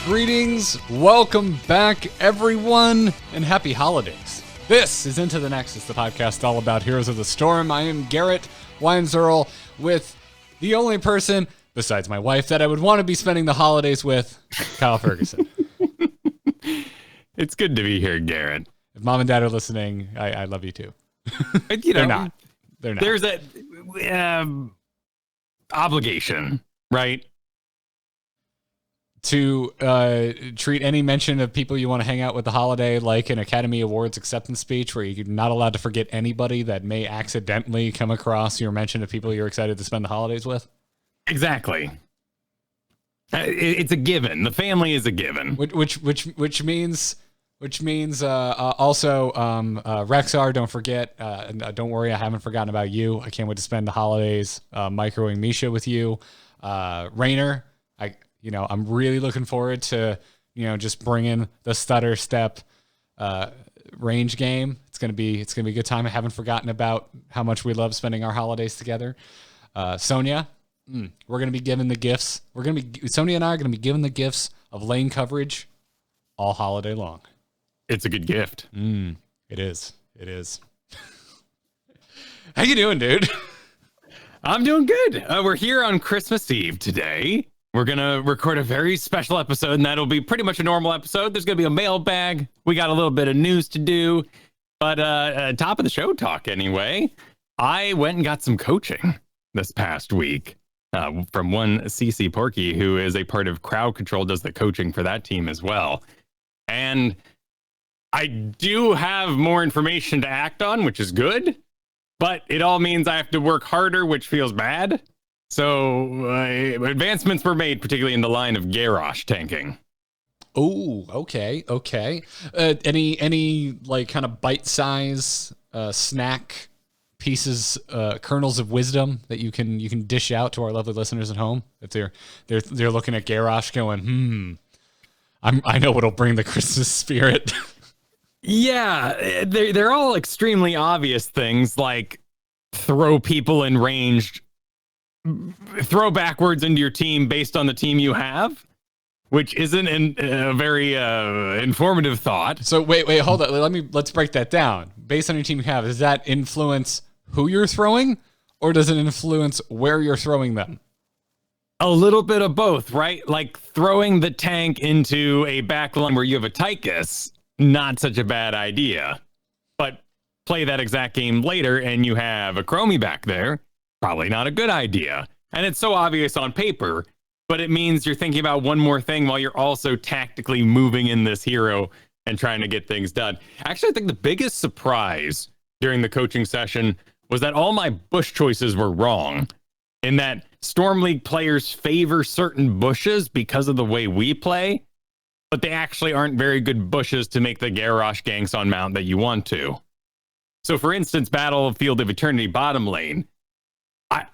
Greetings, welcome back, everyone, and happy holidays. This is Into the Nexus, the podcast all about Heroes of the Storm. I am Garrett, Weinzierl, with the only person, besides my wife, that I would want to be spending the holidays with, Kyle Fergusson. It's good to be here, Garrett. If mom and dad are listening, I love you too. They're not. There's that obligation, right? To treat any mention of people you want to hang out with the holiday like an Academy Awards acceptance speech where you're not allowed to forget anybody that may accidentally come across your mention of people you're excited to spend the holidays with. Exactly. It's a given. The family is a given. Which means also Rexar, don't forget. Don't worry, I haven't forgotten about you. I can't wait to spend the holidays microing Misha with you. Rainer, I'm really looking forward to, just bringing the stutter step range game. It's gonna be a good time. I haven't forgotten about how much we love spending our holidays together. Sonia, we're gonna be given the gifts. Sonia and I are gonna be given the gifts of lane coverage all holiday long. It's a good gift. It is. How you doing, dude? I'm doing good. We're here on Christmas Eve today. We're going to record a very special episode, and that'll be pretty much a normal episode. There's going to be a mailbag. We got a little bit of news to do. But top of the show talk anyway, I went and got some coaching this past week from one CC Porky, who is a part of Crowd Control, does the coaching for that team as well. And I do have more information to act on, which is good. But it all means I have to work harder, which feels bad. So advancements were made, particularly in the line of Garrosh tanking. Oh, okay. Any like kind of bite-size snack pieces, kernels of wisdom that you can dish out to our lovely listeners at home if they're looking at Garrosh going, I know what'll bring the Christmas spirit. Yeah, they're all extremely obvious things like throw people in range. Throw backwards into your team based on the team you have, which isn't a very informative thought. So wait, hold on. Let's break that down. Based on your team you have, does that influence who you're throwing, or does it influence where you're throwing them? A little bit of both, right? Like throwing the tank into a backline where you have a Tychus, not such a bad idea. But play that exact game later and you have a Chromie back there. Probably not a good idea. And it's so obvious on paper, but it means you're thinking about one more thing while you're also tactically moving in this hero and trying to get things done. Actually, I think the biggest surprise during the coaching session was that all my bush choices were wrong, in that Storm League players favor certain bushes because of the way we play, but they actually aren't very good bushes to make the Garrosh ganks on mount that you want to. So for instance, Battlefield of Eternity bottom lane,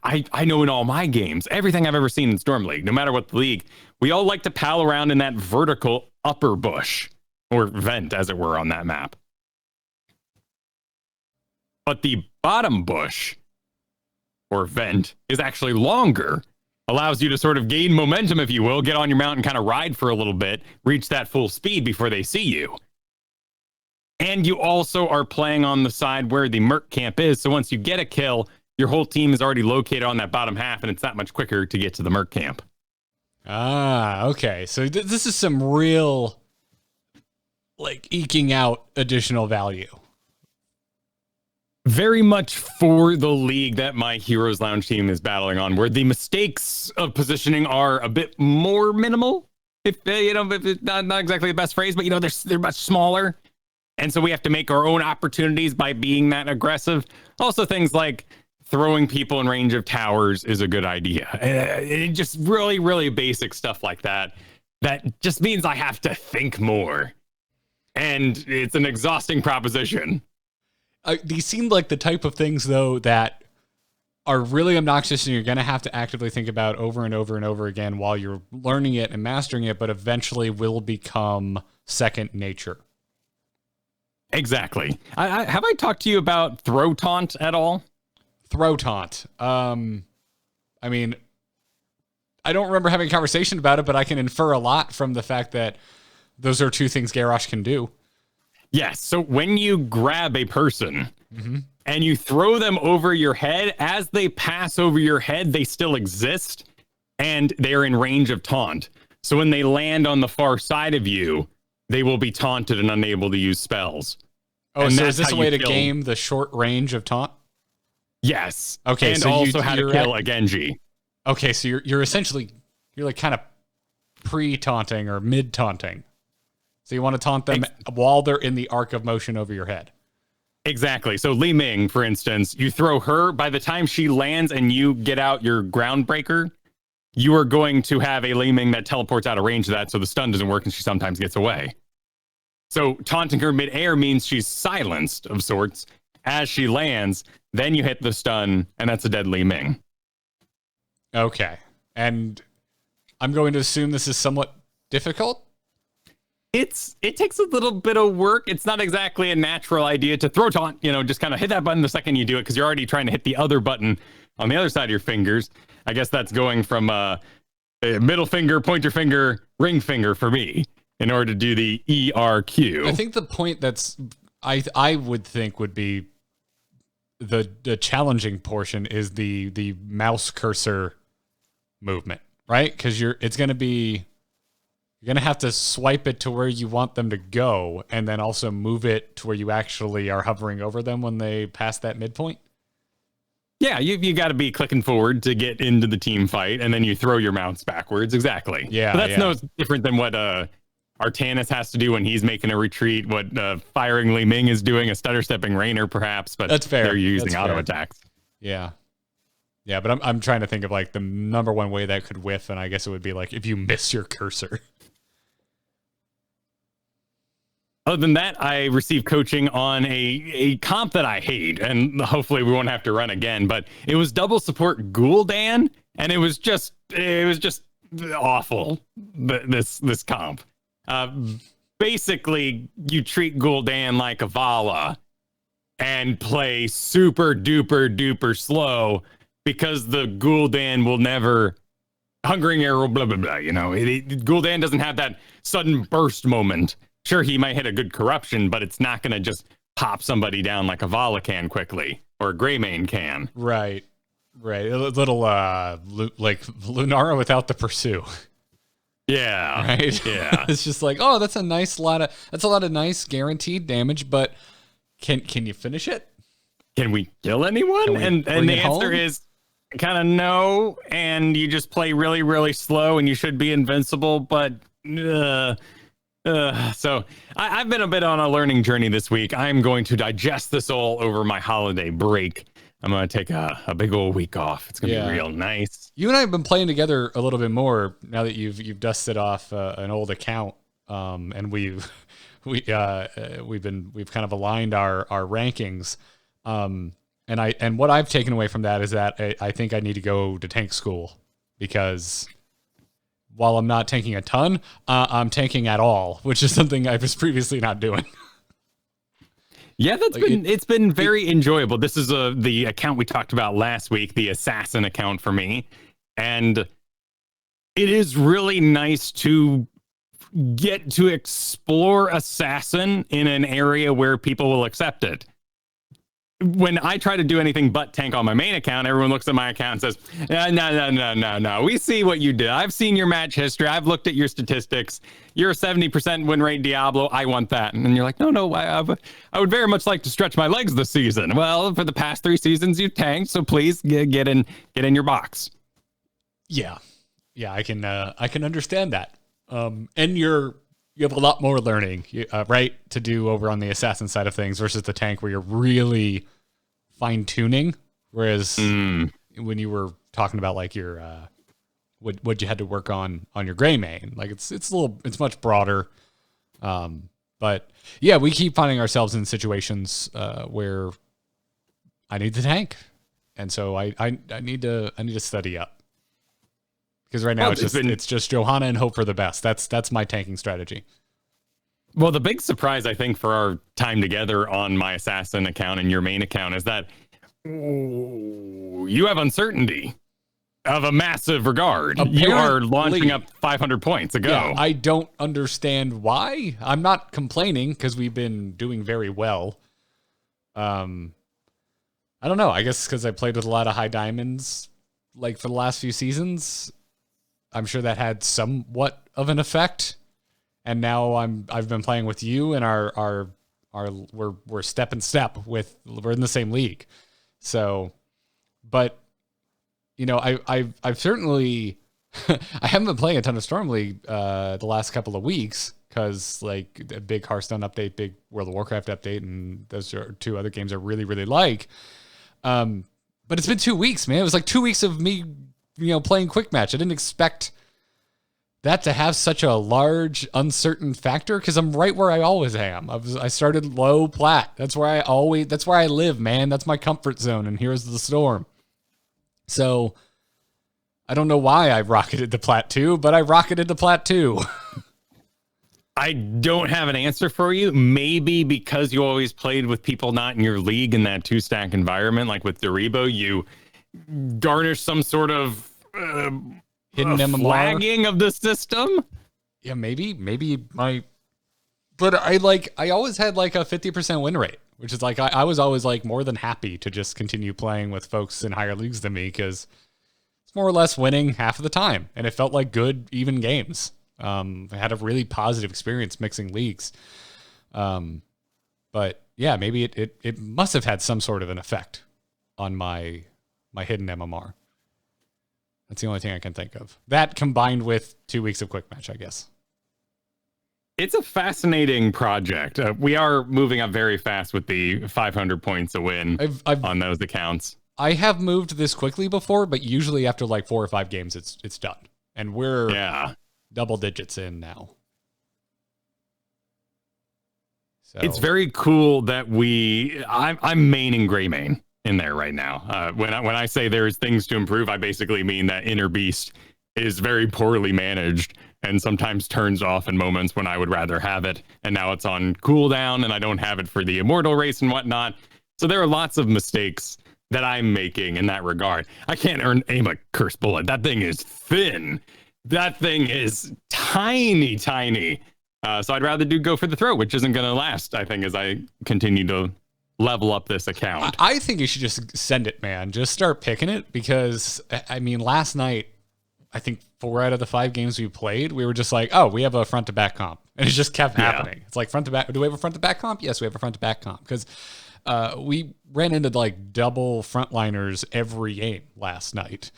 I know in all my games, everything I've ever seen in Storm League, no matter what the league, we all like to pal around in that vertical upper bush, or vent as it were on that map. But the bottom bush, or vent, is actually longer, allows you to sort of gain momentum, if you will, get on your mount and kind of ride for a little bit, reach that full speed before they see you. And you also are playing on the side where the Merc camp is, so once you get a kill, your whole team is already located on that bottom half, and it's that much quicker to get to the Merc camp. Okay. So this is some real, like, eking out additional value. Very much for the league that my Heroes Lounge team is battling on, where the mistakes of positioning are a bit more minimal. If it's not exactly the best phrase, but they're much smaller. And so we have to make our own opportunities by being that aggressive. Also things like throwing people in range of towers is a good idea. It just really, really basic stuff like that. That just means I have to think more. And it's an exhausting proposition. These seem like the type of things, though, that are really obnoxious and you're going to have to actively think about over and over and over again while you're learning it and mastering it, but eventually will become second nature. Exactly. Have I talked to you about throw taunt at all? Throw taunt. I I don't remember having a conversation about it, but I can infer a lot from the fact that those are two things Garrosh can do. Yes. So when you grab a person and you throw them over your head, as they pass over your head, they still exist and they're in range of taunt. So when they land on the far side of you, they will be taunted and unable to use spells. Oh, and so is this a way to game the short range of taunt? Yes. Okay. And so also how to kill a Genji. Okay. So you're essentially, you're like kind of pre-taunting or mid-taunting. So you want to taunt them while they're in the arc of motion over your head. Exactly. So Li Ming, for instance, you throw her, by the time she lands and you get out your groundbreaker, you are going to have a Li Ming that teleports out of range of that, so the stun doesn't work and she sometimes gets away. So taunting her midair means she's silenced of sorts. As she lands, then you hit the stun, and that's a dead Li Ming. Okay. And I'm going to assume this is somewhat difficult? It takes a little bit of work. It's not exactly a natural idea to throw taunt, just kind of hit that button the second you do it, because you're already trying to hit the other button on the other side of your fingers. I guess that's going from middle finger, pointer finger, ring finger for me in order to do the ERQ. I think the point that's I would think would be the challenging portion is the mouse cursor movement, right? Because you're gonna have to swipe it to where you want them to go, and then also move it to where you actually are hovering over them when they pass that midpoint. Yeah, you got to be clicking forward to get into the team fight, and then you throw your mouse backwards. Exactly. Yeah, but that's no different than what Artanis has to do when he's making a retreat. What firing Li Ming is doing, a stutter stepping Rainer, perhaps. But that's fair. They're using auto attacks. Yeah. Yeah, but I'm trying to think of like the number one way that could whiff, and I guess it would be like if you miss your cursor. Other than that, I received coaching on a comp that I hate, and hopefully we won't have to run again. But it was double support Gul'dan, and it was just awful. This comp. Basically, you treat Gul'dan like a Vala and play super duper duper slow, because the Gul'dan will never hungering arrow blah blah blah. Gul'dan doesn't have that sudden burst moment. Sure, he might hit a good corruption, but it's not going to just pop somebody down like a Vala can quickly, or a Greymane can. Right. A little like Lunara without the pursue. Yeah. Right. Yeah. It's just like, oh, that's a lot of nice guaranteed damage, but can you finish it? Can we kill anyone? And the answer is kind of no. And you just play really, really slow, and you should be invincible, but. So I've been a bit on a learning journey this week. I'm going to digest this all over my holiday break. I'm going to take a big old week off. It's going to be real nice. You and I have been playing together a little bit more now that you've dusted off an old account, and we've kind of aligned our rankings. And what I've taken away from that is that I think I need to go to tank school, because while I'm not tanking a ton, I'm tanking at all, which is something I was previously not doing. Yeah, it's been very enjoyable. This is the account we talked about last week, the assassin account for me. And it is really nice to get to explore assassin in an area where people will accept it. When I try to do anything but tank on my main account, everyone looks at my account and says, no. We see what you did. I've seen your match history. I've looked at your statistics. You're a 70% win rate Diablo. I want that. And then you're like, no, I would very much like to stretch my legs this season. Well, for the past 3 seasons, you've tanked, so please get in your box. Yeah, I can understand that. And you have a lot more learning, right, to do over on the assassin side of things versus the tank, where you're really fine tuning. Whereas when you were talking about like your what you had to work on your Greymane, like it's much broader. But yeah, we keep finding ourselves in situations where I need the tank, and so I need to study up. Because right now it's just Johanna and hope for the best. That's my tanking strategy. Well, the big surprise, I think, for our time together on my assassin account and your main account is that you have uncertainty. of a massive regard. You are launching up 500 points a go. Yeah, I don't understand why. I'm not complaining because we've been doing very well. I don't know. I guess because I played with a lot of high diamonds like for the last few seasons. I'm sure that had somewhat of an effect. And now I've been playing with you, and we're step in step with, we're in the same league. So, but you know, I've certainly I haven't been playing a ton of Storm League the last couple of weeks because like a big Hearthstone update, big World of Warcraft update, and those are two other games I really really like. But it's been 2 weeks, man. It was like 2 weeks of me, playing quick match. I didn't expect that to have such a large uncertain factor because I'm right where I always am. I started low plat. That's where I live, man. That's my comfort zone. And here's the Storm. So I don't know why I rocketed to plat 2, but I rocketed to plat 2. I don't have an answer for you. Maybe because you always played with people not in your league in that 2-stack environment, like with Daribo, you garnish some sort of hidden MMR flagging of the system. Yeah, maybe but I always had like a 50% win rate, which is like I was always like more than happy to just continue playing with folks in higher leagues than me because it's more or less winning half of the time, and it felt like good even games. I had a really positive experience mixing leagues, but yeah, maybe it must have had some sort of an effect on my hidden MMR. That's the only thing I can think of. That combined with 2 weeks of quick match, I guess. It's a fascinating project. We are moving up very fast with the 500 points a win on those accounts. I have moved this quickly before, but usually after like 4 or 5 games, it's done. And we're double digits in now. So it's very cool that I'm main and gray main in there right now. When I say there's things to improve, I basically mean that Inner Beast is very poorly managed and sometimes turns off in moments when I would rather have it. And now it's on cooldown and I don't have it for the Immortal race and whatnot. So there are lots of mistakes that I'm making in that regard. I can't aim a cursed bullet. That thing is thin. That thing is tiny. So I'd rather go for the throw, which isn't going to last, I think, as I continue to level up this account. I think you should just send it, man. Just start picking it because, I mean, last night, I think 4 out of the 5 games we played, we were just like, oh, we have a front to back comp. And it just kept happening. It's like front to back. Do we have a front to back comp? Yes, we have a front to back comp. Because we ran into like double frontliners every game last night.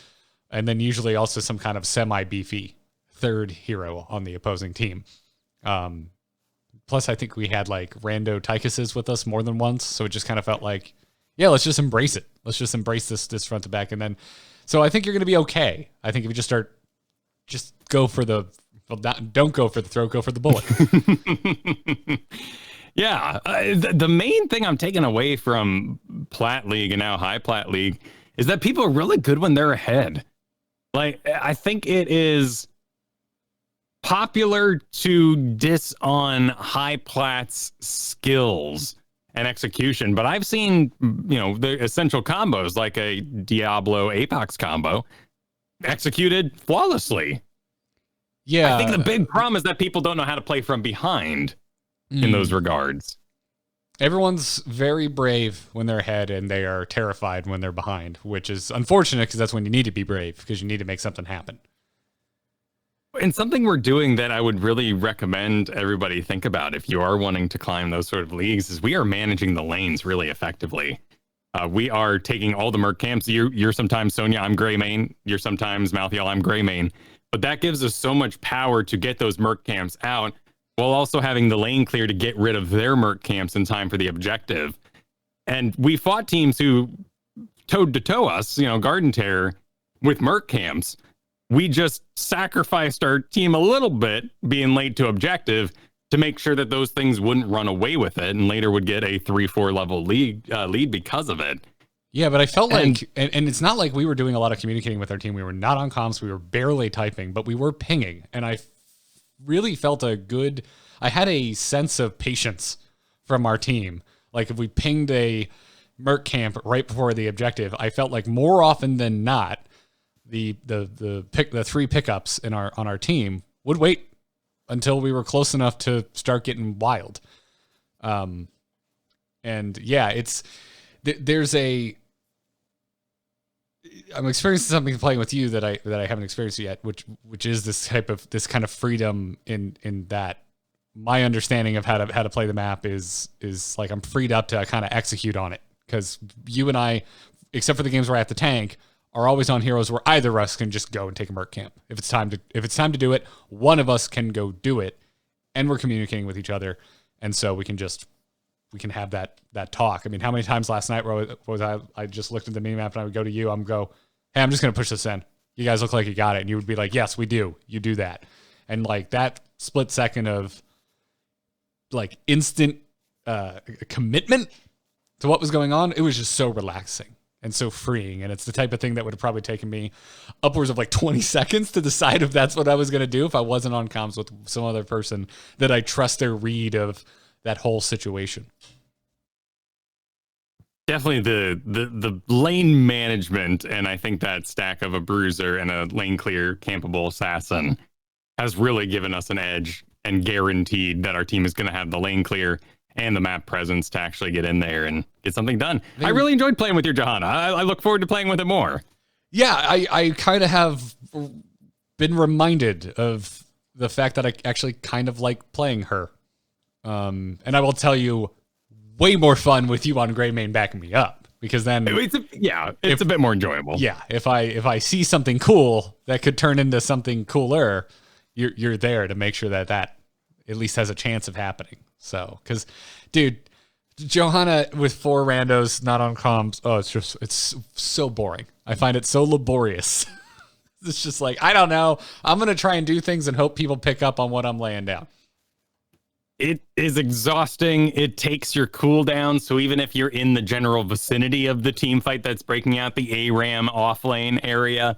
And then usually also some kind of semi-beefy third hero on the opposing team. Plus, I think we had like rando Tychuses with us more than once. So it just kind of felt like, yeah, let's just embrace it. Let's just embrace this front to back. And then, so I think you're going to be okay. I think if you just go for the, don't go for the throw, go for the bullet. Yeah. The main thing I'm taking away from Plat League and now High Plat League is that people are really good when they're ahead. Like, I think it is popular to diss on High Plat's skills and execution, but I've seen, the essential combos like a Diablo Apex combo executed flawlessly. Yeah. I think the big problem is that people don't know how to play from behind in those regards. Everyone's very brave when they're ahead and they are terrified when they're behind, which is unfortunate because that's when you need to be brave because you need to make something happen. And something we're doing that I would really recommend everybody think about if you are wanting to climb those sort of leagues is we are managing the lanes really effectively. We are taking all the Merc camps. You're sometimes Sonya, I'm gray main. You're sometimes Malthael, I'm gray main. But that gives us so much power to get those Merc camps out while also having the lane clear to get rid of their Merc camps in time for the objective. And we fought teams who toe-to-toe us, Garden Terror, with Merc camps. We just sacrificed our team a little bit being late to objective to make sure that those things wouldn't run away with it and later would get a 3-4 level lead because of it. Yeah, but I felt like, and it's not like we were doing a lot of communicating with our team. We were not on comms. We were barely typing, but we were pinging. And I really felt I had a sense of patience from our team. Like if we pinged a Merc camp right before the objective, I felt like more often than not, the three pickups on our team would wait until we were close enough to start getting wild. And yeah, I'm experiencing something playing with you that I haven't experienced yet, which is this kind of freedom in that my understanding of how to play the map is like I'm freed up to kind of execute on it, because you and I, except for the games where I have to tank, are always on heroes where either of us can just go and take a merc camp. If it's time to do it, one of us can go do it, and we're communicating with each other, and so we can have that talk. I mean, how many times last night was I just looked at the mini map and I would go to you, hey, I'm just going to push this in. You guys look like you got it. And you would be like, yes, we do. You do that. And like that split second of like instant commitment to what was going on, it was just so relaxing and so freeing. And it's the type of thing that would have probably taken me upwards of like 20 seconds to decide if that's what I was going to do if I wasn't on comms with some other person that I trust their read of that whole situation. Definitely the lane management, and I think that stack of a bruiser and a lane clear campable assassin has really given us an edge and guaranteed that our team is going to have the lane clear and the map presence to actually get in there and get something done. I really enjoyed playing with your Johanna. I look forward to playing with it more. Yeah, I kind of have been reminded of the fact that I actually kind of like playing her. And I will tell you, way more fun with you on Greymane backing me up, because then it's a bit more enjoyable. Yeah, if I see something cool that could turn into something cooler, you're there to make sure that at least has a chance of happening. So, because, dude, Johanna with 4 randos not on comms, it's so boring. I find it so laborious. It's just like, I don't know. I'm gonna try and do things and hope people pick up on what I'm laying down. It is exhausting. It takes your cooldown. So even if you're in the general vicinity of the team fight that's breaking out the ARAM off lane area,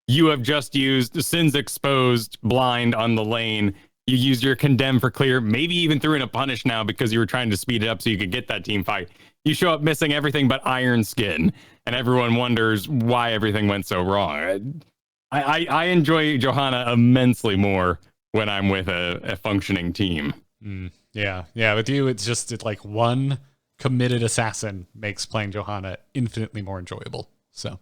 you have just used the Sins Exposed blind on the lane. You use your condemn for clear, maybe even threw in a punish now because you were trying to speed it up so you could get that team fight. You show up missing everything but Iron Skin, and everyone wonders why everything went so wrong. I enjoy Johanna immensely more when I'm with a functioning team. Yeah. With you, it's like one committed assassin makes playing Johanna infinitely more enjoyable. So,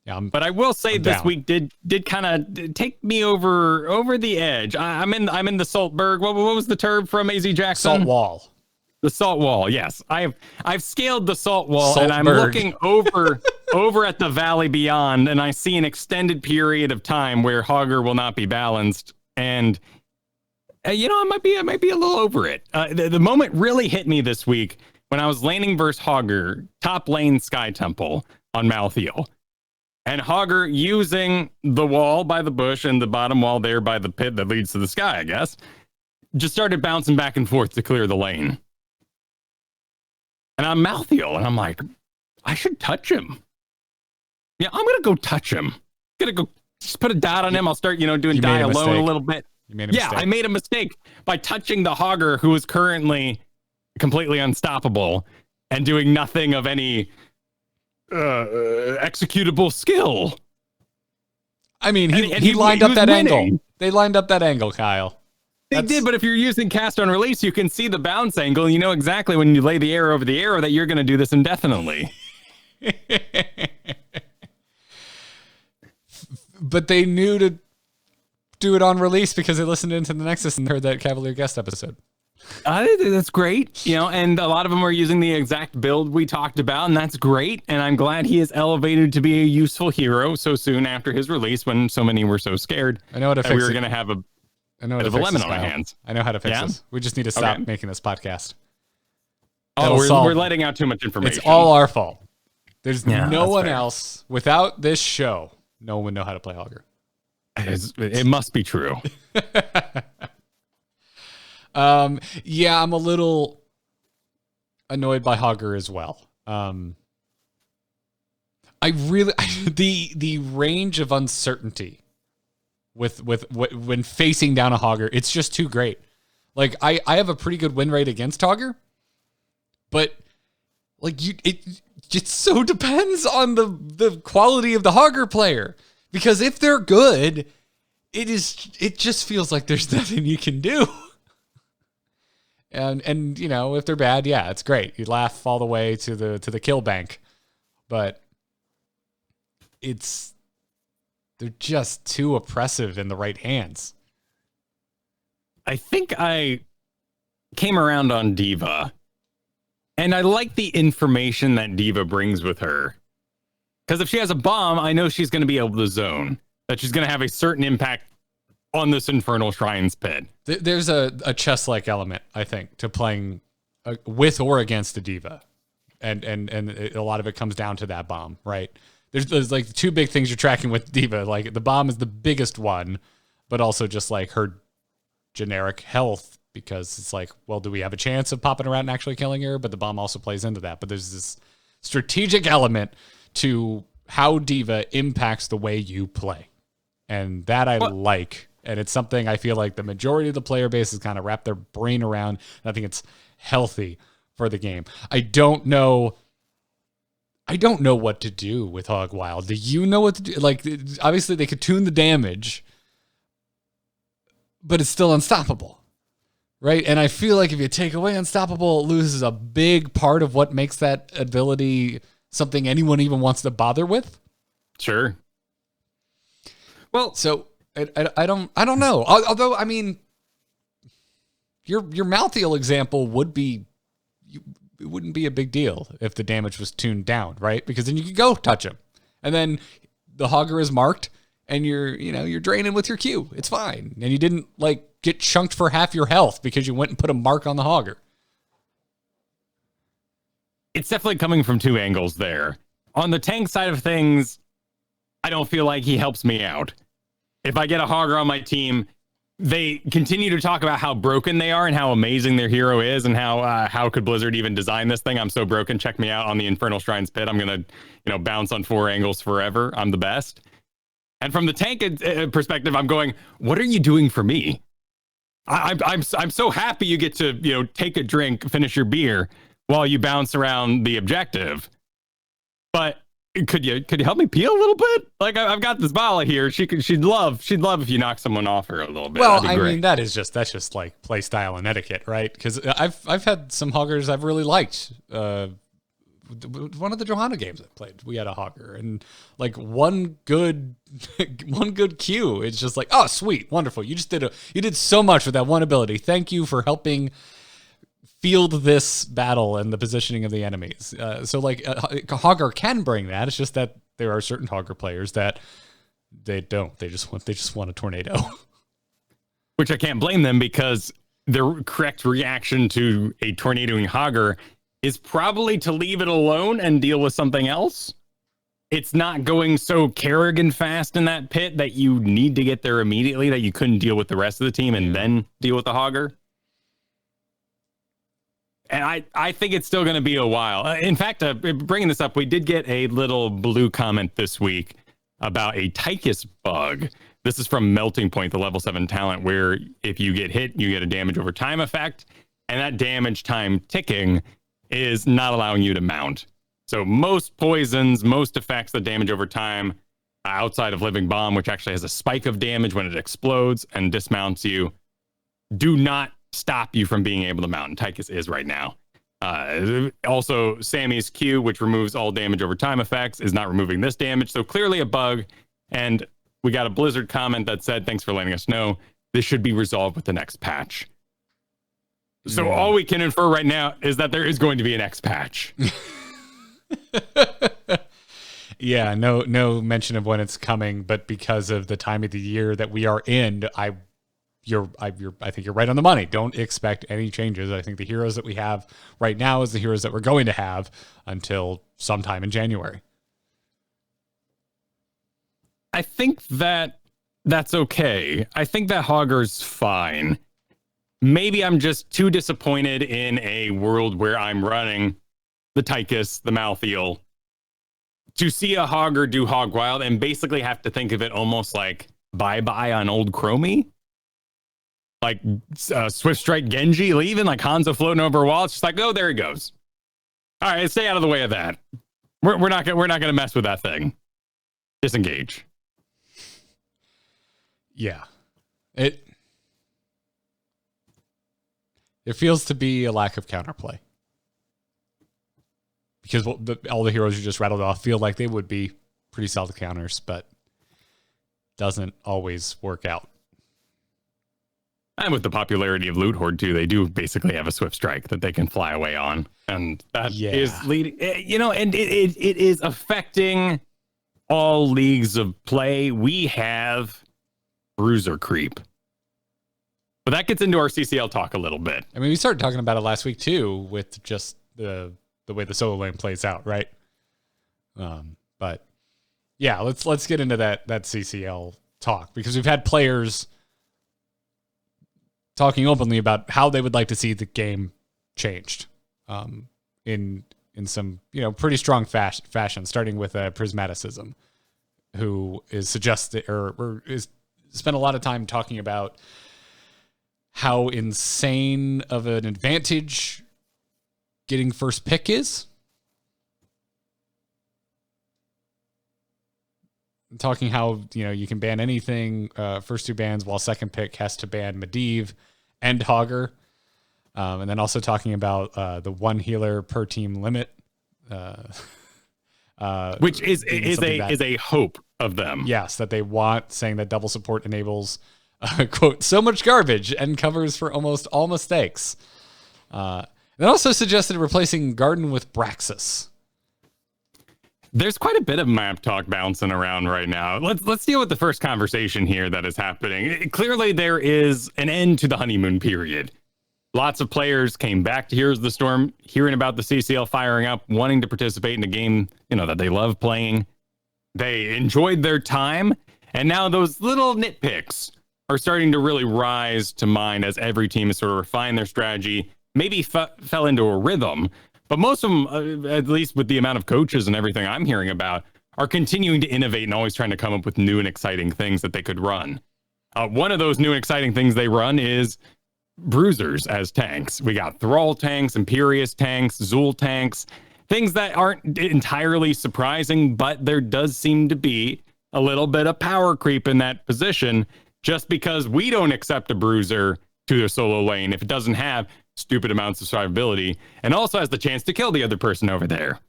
yeah. But I will say this week did kind of take me over the edge. I'm in the Saltberg. What was the term from AZ Jackson? Salt Wall. The Salt Wall. Yes, I've scaled the Salt Wall, and I'm looking over at the valley beyond, and I see an extended period of time where Hogger will not be balanced, and I might be a little over it. The moment really hit me this week when I was laning versus Hogger, top lane Sky Temple on Malthael. And Hogger using the wall by the bush and the bottom wall there by the pit that leads to the sky, I guess, just started bouncing back and forth to clear the lane. And I'm Malthael, and I'm like, I should touch him. Yeah, I'm going to go touch him. Going to go just put a dot on him. I'll start, doing die alone a little bit. I made a mistake by touching the Hogger, who is currently completely unstoppable and doing nothing of any executable skill. I mean, he lined up that angle. They lined up that angle, Kyle. They did, but if you're using cast on release, you can see the bounce angle. You know exactly when you lay the arrow over the arrow that you're going to do this indefinitely. But they knew to do it on release because they listened into the Nexus and heard that Cavalier guest episode. That's great, and a lot of them are using the exact build we talked about, and that's great. And I'm glad he is elevated to be a useful hero so soon after his release, when so many were so scared. I know how to fix it. We were going to have a bit of a lemon on our hands. I know how to fix this. We just need to stop making this podcast. We're letting out too much information. It's all our fault. There's no one else. Without this show, no one would know how to play Hogger. It must be true. I'm a little annoyed by Hogger as well. I really the range of uncertainty with when facing down a Hogger, it's just too great. Like I have a pretty good win rate against Hogger, but like it so depends on the quality of the Hogger player. Because if they're good, it just feels like there's nothing you can do. And you know, if they're bad, yeah, it's great. You laugh all the way to the kill bank. But they're just too oppressive in the right hands. I think I came around on Diva, and I like the information that Diva brings with her. Because if she has a bomb, I know she's going to be able to zone, that she's going to have a certain impact on this Infernal Shrines pit. There's a chess-like element, I think, to playing with or against a Diva. And a lot of it comes down to that bomb, right? There's like two big things you're tracking with Diva. Like the bomb is the biggest one, but also just like her generic health, because it's like, well, do we have a chance of popping around and actually killing her? But the bomb also plays into that. But there's this strategic element to how Diva impacts the way you play. And that I like. And it's something I feel like the majority of the player base has kind of wrapped their brain around. And I think it's healthy for the game. I don't know what to do with Hog Wild. Do you know what to do? Like, obviously they could tune the damage, but it's still unstoppable, right? And I feel like if you take away unstoppable, it loses a big part of what makes that ability something anyone even wants to bother with. Sure. Well, so I don't know. Although, I mean, your Malthael example would be, it wouldn't be a big deal if the damage was tuned down, right? Because then you could go touch him, and then the Hogger is marked, and you're draining with your Q. It's fine, and you didn't like get chunked for half your health because you went and put a mark on the Hogger. It's definitely coming from two angles there. On the tank side of things, I don't feel like he helps me out. If I get a Hogger on my team, they continue to talk about how broken they are and how amazing their hero is, and how could Blizzard even design this thing? I'm so broken. Check me out on the Infernal Shrines pit. I'm gonna bounce on 4 angles forever. I'm the best. And from the tank perspective, I'm going, what are you doing for me? I'm so happy you get to take a drink, finish your beer while you bounce around the objective. But could you help me peel a little bit? Like, I've got this Bala here. She'd love if you knock someone off her a little bit. Well, I mean, that's just like play style and etiquette, right? Because I've had some Hoggers I've really liked. One of the Johanna games I played, we had a Hogger, and like one good Q. It's just like, oh, sweet, wonderful. You did so much with that one ability. Thank you for helping field this battle and the positioning of the enemies. So like a Hogger can bring that. It's just that there are certain Hogger players that they don't. They just want a tornado. Which I can't blame them, because the correct reaction to a tornadoing Hogger is probably to leave it alone and deal with something else. It's not going so Kerrigan fast in that pit that you need to get there immediately, that you couldn't deal with the rest of the team and then deal with the Hogger. And I think it's still going to be a while. In fact, bringing this up, we did get a little blue comment this week about a Tychus bug. This is from Melting Point, the level 7 talent, where if you get hit, you get a damage over time effect. And that damage time ticking is not allowing you to mount. So most poisons, most effects that damage over time, outside of Living Bomb, which actually has a spike of damage when it explodes and dismounts you, do not stop you from being able to mount. And Tychus is right now. Also, Sammy's Q, which removes all damage over time effects, is not removing this damage. So clearly a bug. And we got a Blizzard comment that said, thanks for letting us know, this should be resolved with the next patch. So all we can infer right now is that there is going to be an X patch. Yeah, no mention of when it's coming, but because of the time of the year that we are in, I think you're right on the money. Don't expect any changes. I think the heroes that we have right now is the heroes that we're going to have until sometime in January. I think that's okay. I think that Hogger's fine. Maybe I'm just too disappointed in a world where I'm running the Tychus, the Malthael, to see a Hogger do Hog Wild and basically have to think of it almost like bye-bye on old Chromie. Like Swift Strike Genji leaving, like Hanzo floating over a wall. It's just like, oh, there he goes. All right, stay out of the way of that. We're not gonna mess with that thing. Disengage. Yeah. There feels to be a lack of counterplay. Because all the heroes you just rattled off feel like they would be pretty solid counters, but doesn't always work out. And with the popularity of Loot Horde, too, they do basically have a Swift Strike that they can fly away on. And that is leading, and it is affecting all leagues of play. We have bruiser creep. But that gets into our CCL talk a little bit. I mean, we started talking about it last week, too, with just the way the solo lane plays out, right? But yeah, let's get into that CCL talk, because we've had players talking openly about how they would like to see the game changed in some pretty strong fashion, starting with Prismaticism, who is suggested or is spent a lot of time talking about how insane of an advantage getting first pick is. Talking how, you can ban anything, first two bans, while second pick has to ban Medivh and Hogger. And then also talking about the one healer per team limit. Which is a hope of them. Yes, that they want, saying that double support enables, quote, so much garbage and covers for almost all mistakes. It also suggested replacing Garden with Braxis. There's quite a bit of map talk bouncing around right now. Let's deal with the first conversation here that is happening. Clearly, there is an end to the honeymoon period. Lots of players came back to Heroes of the Storm, hearing about the CCL firing up, wanting to participate in a game, that they love playing. They enjoyed their time, and now those little nitpicks are starting to really rise to mind as every team has sort of refined their strategy, maybe fell into a rhythm. But most of them, at least with the amount of coaches and everything I'm hearing about, are continuing to innovate and always trying to come up with new and exciting things that they could run. One of those new and exciting things they run is bruisers as tanks. We got Thrall tanks, Imperious tanks, Zul tanks, things that aren't entirely surprising, but there does seem to be a little bit of power creep in that position, just because we don't accept a bruiser to the solo lane if it doesn't have stupid amounts of survivability and also has the chance to kill the other person over there.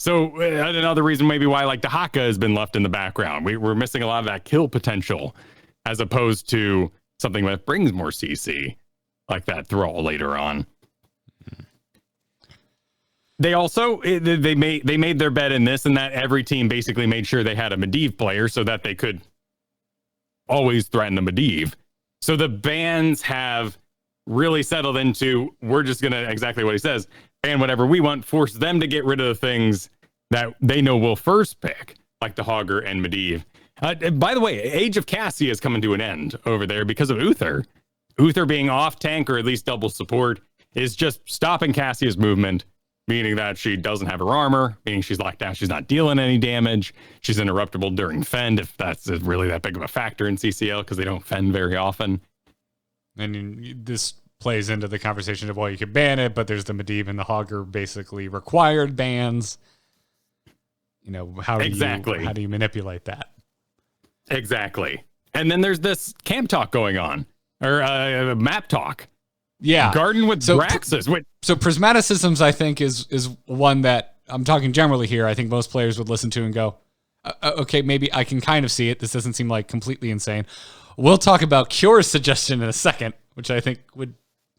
So another reason maybe why like Dahaka has been left in the background. We're missing a lot of that kill potential as opposed to something that brings more CC like that Thrall later on. They also they made their bet in this, and that every team basically made sure they had a Medivh player so that they could always threaten the Medivh. So the bans have really settled into, we're just going to, exactly what he says, ban whatever we want, force them to get rid of the things that they know will first pick, like the Hogger and Medivh. By the way, Age of Cassie is coming to an end over there because of Uther. Uther being off tank, or at least double support, is just stopping Cassia's movement, meaning that she doesn't have her armor, meaning she's locked down, she's not dealing any damage, she's interruptible during fend, if that's really that big of a factor in CCL, because they don't fend very often. And this plays into the conversation of, well, you could ban it, but there's the Medivh and the Hogger basically required bans. How do you manipulate that? Exactly. And then there's this camp talk going on, or map talk. Yeah. Garden with Braxis. So Prismaticisms, I think, is one that I'm talking generally here. I think most players would listen to and go, okay, maybe I can kind of see it. This doesn't seem like completely insane. We'll talk about Cure's suggestion in a second, which I think would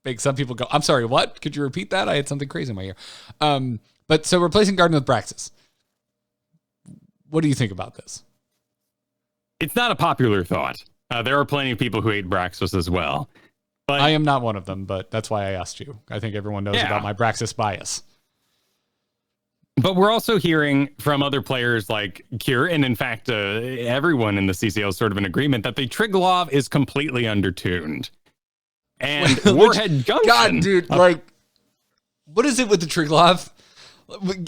make some people go, I'm sorry, what? Could you repeat that? I had something crazy in my ear. But so replacing Garden with Braxis. What do you think about this? It's not a popular thought. There are plenty of people who hate Braxis as well. But I am not one of them, but that's why I asked you. I think everyone knows about my Braxis bias. But we're also hearing from other players like Cure, and in fact, everyone in the CCL is sort of in agreement that the Triglav is completely undertuned. And Warhead Junction... God, dude, what is it with the Triglav?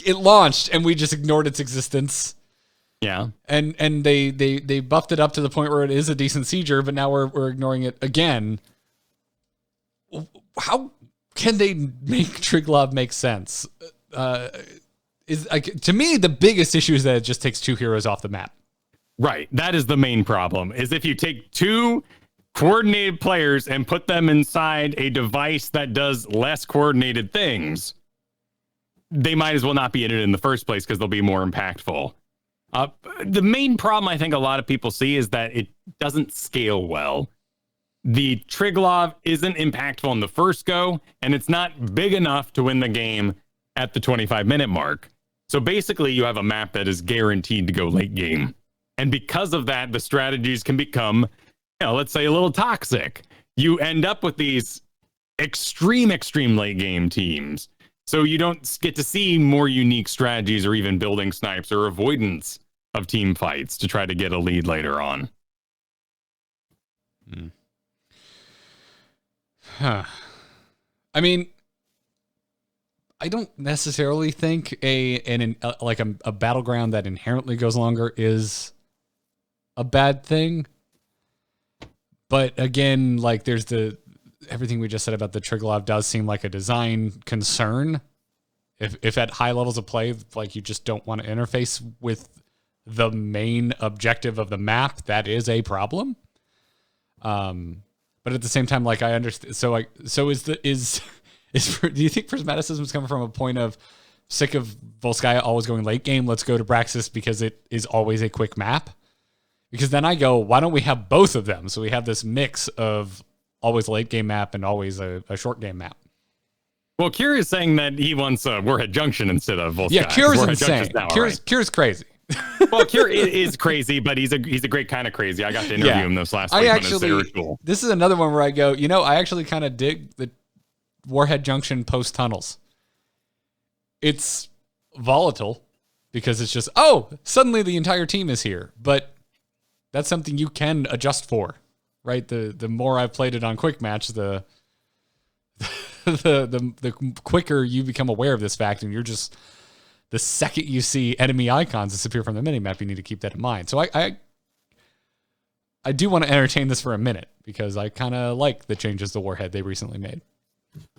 It launched, and we just ignored its existence. Yeah. And they buffed it up to the point where it is a decent sieger, but now we're ignoring it again. How can they make Triglav make sense? To me, the biggest issue is that it just takes two heroes off the map. Right. That is the main problem, is if you take two coordinated players and put them inside a device that does less coordinated things, they might as well not be in it in the first place because they'll be more impactful. The main problem I think a lot of people see is that it doesn't scale well. The Triglav isn't impactful in the first go, and it's not big enough to win the game at the 25-minute mark. So basically, you have a map that is guaranteed to go late game. And because of that, the strategies can become, let's say, a little toxic. You end up with these extreme late game teams. So you don't get to see more unique strategies or even building snipes or avoidance of team fights to try to get a lead later on. Huh. I mean, I don't necessarily think a battleground that inherently goes longer is a bad thing. But again, like there's everything we just said about the Triglav does seem like a design concern. If at high levels of play, like you just don't want to interface with the main objective of the map, that is a problem. But at the same time, like I understand. Do you think Prismaticism is coming from a point of sick of Volskaya always going late game? Let's go to Braxis because it is always a quick map. Because then I go, why don't we have both of them? So we have this mix of always late game map and always a short game map. Well, Kier is saying that he wants Warhead Junction instead of Volskaya. Yeah, Kier's insane. Kier's crazy. Well, Kier is crazy, but he's a great kind of crazy. I got to interview him this last week. This is another one where I go, I actually kind of dig the Warhead Junction post tunnels. It's volatile because it's just, suddenly the entire team is here. But that's something you can adjust for, right? The more I've played it on quick match, the quicker you become aware of this fact, and you're just, the second you see enemy icons disappear from the minimap, you need to keep that in mind. So I do want to entertain this for a minute because I kind of like the changes to Warhead they recently made.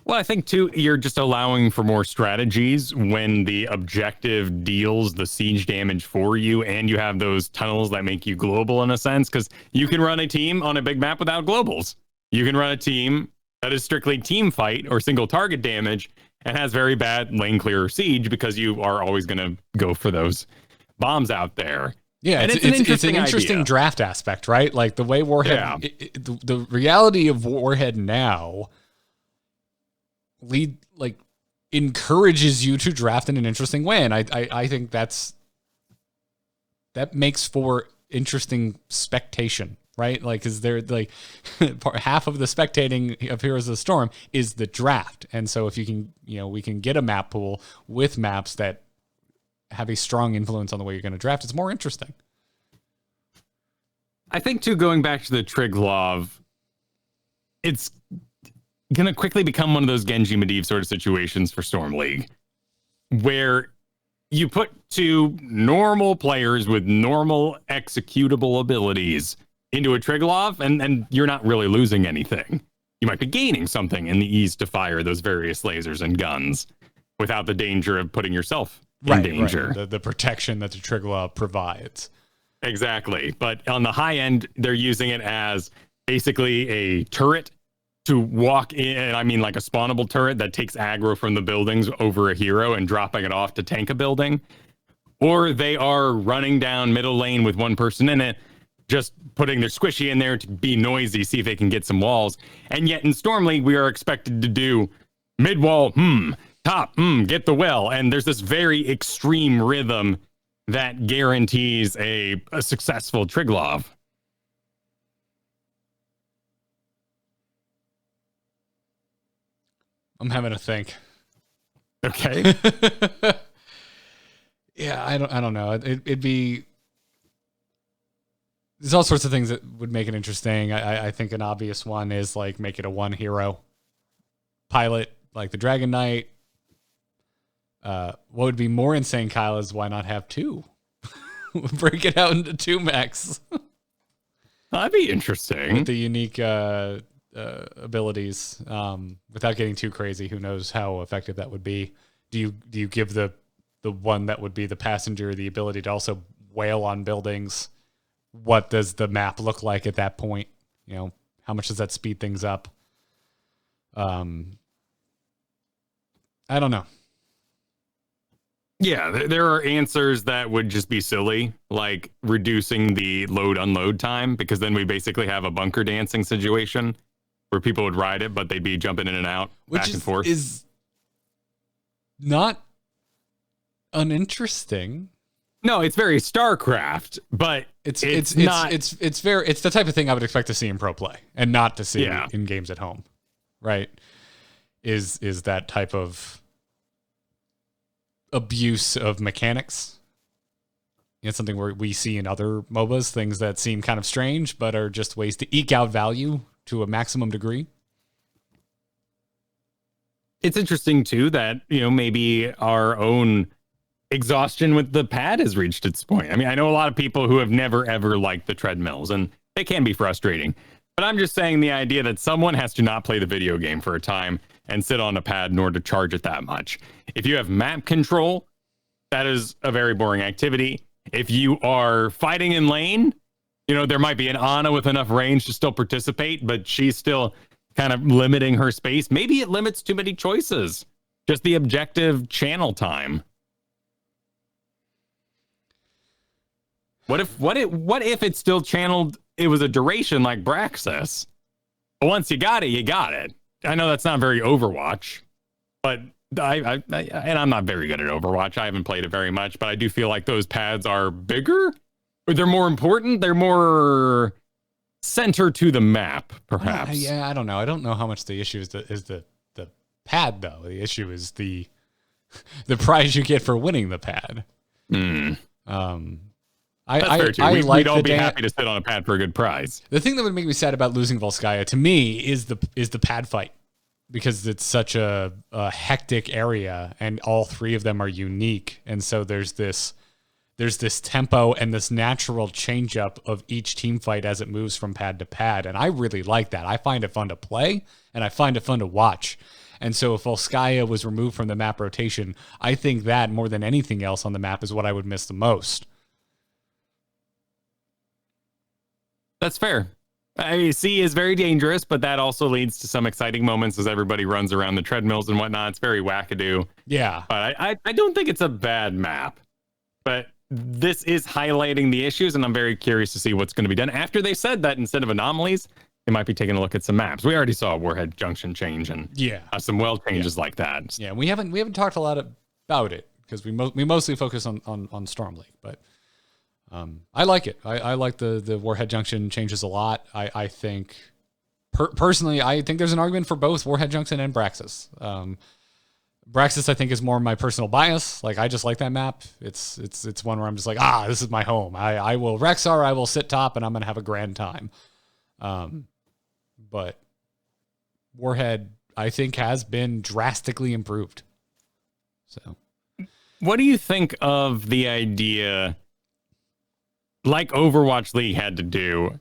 Well, I think, too, you're just allowing for more strategies when the objective deals the siege damage for you, and you have those tunnels that make you global in a sense, because you can run a team on a big map without globals. You can run a team that is strictly team fight or single target damage and has very bad lane clear siege because you are always going to go for those bombs out there. Yeah, and it's an interesting draft aspect, right? Like the way Warhead, the reality of Warhead now encourages you to draft in an interesting way, and I think that makes for interesting spectation, right? Like, is there half of the spectating of Heroes of the Storm is the draft, and so if you can, we can get a map pool with maps that have a strong influence on the way you're going to draft, it's more interesting. I think, too, going back to the Triglav, it's going to quickly become one of those Genji Medivh sort of situations for Storm League, where you put two normal players with normal executable abilities into a Triglav, and you're not really losing anything. You might be gaining something in the ease to fire those various lasers and guns without the danger of putting yourself in danger. Right. The protection that the Triglav provides. Exactly. But on the high end, they're using it as basically a turret to walk in. I mean, like a spawnable turret that takes aggro from the buildings over a hero and dropping it off to tank a building. Or they are running down middle lane with one person in it, just putting their squishy in there to be noisy, see if they can get some walls. And yet in Storm League, we are expected to do mid wall, top, get the well. And there's this very extreme rhythm that guarantees a successful Triglav. I'm having to think. Okay. Yeah, I don't know. It'd be, there's all sorts of things that would make it interesting. I think an obvious one is like make it a one hero pilot, like the Dragon Knight. What would be more insane, Kyle, is why not have two? Break it out into two mechs. That'd be interesting. With the unique abilities, without getting too crazy. Who knows how effective that would be? Do you give the one that would be the passenger the ability to also wail on buildings what does the map look like at that point? You know, how much does that speed things up? I don't know. Yeah, there are answers that would just be silly, like reducing the load unload time, because then we basically have a bunker dancing situation where people would ride it, but they'd be jumping in and out, back and forth. Is not uninteresting. No, it's very StarCraft, but it's the type of thing I would expect to see in pro play and not to see in games at home, right? Is that type of abuse of mechanics? It's something where we see in other MOBAs, things that seem kind of strange, but are just ways to eke out value to a maximum degree. It's interesting too that, maybe our own exhaustion with the pad has reached its point. I mean, I know a lot of people who have never ever liked the treadmills, and they can be frustrating. But I'm just saying the idea that someone has to not play the video game for a time and sit on a pad in order to charge it that much. If you have map control, that is a very boring activity. If you are fighting in lane, there might be an Ana with enough range to still participate, but she's still kind of limiting her space. Maybe it limits too many choices. Just the objective channel time. What if it's still channeled? It was a duration like Braxis. But once you got it, you got it. I know that's not very Overwatch, but I'm not very good at Overwatch. I haven't played it very much, but I do feel like those pads are bigger, or they're more important. They're more center to the map, perhaps. I don't know. I don't know how much the issue is the pad though. The issue is the prize you get for winning the pad. That's fair too. We'd all be happy to sit on a pad for a good prize. The thing that would make me sad about losing Volskaya to me is the pad fight, because it's such a hectic area and all three of them are unique. And so there's this tempo and this natural change up of each team fight as it moves from pad to pad. And I really like that. I find it fun to play and I find it fun to watch. And so if Volskaya was removed from the map rotation, I think that more than anything else on the map is what I would miss the most. That's fair. I mean, C is very dangerous, but that also leads to some exciting moments as everybody runs around the treadmills and whatnot. It's very wackadoo. Yeah. But I don't think it's a bad map. But this is highlighting the issues, and I'm very curious to see what's going to be done. After they said that instead of anomalies, they might be taking a look at some maps. We already saw Warhead Junction change and some well changes like that. Yeah, we haven't talked a lot about it because we mostly focus on Storm League, but I like it. I like the Warhead Junction changes a lot. I think personally, I think there's an argument for both Warhead Junction and Braxis. Braxis, I think, is more my personal bias. Like, I just like that map. It's one where I'm just like, this is my home. I will Rexar, I will sit top, and I'm gonna have a grand time. But Warhead, I think, has been drastically improved. So, what do you think of the idea, like Overwatch League had to do,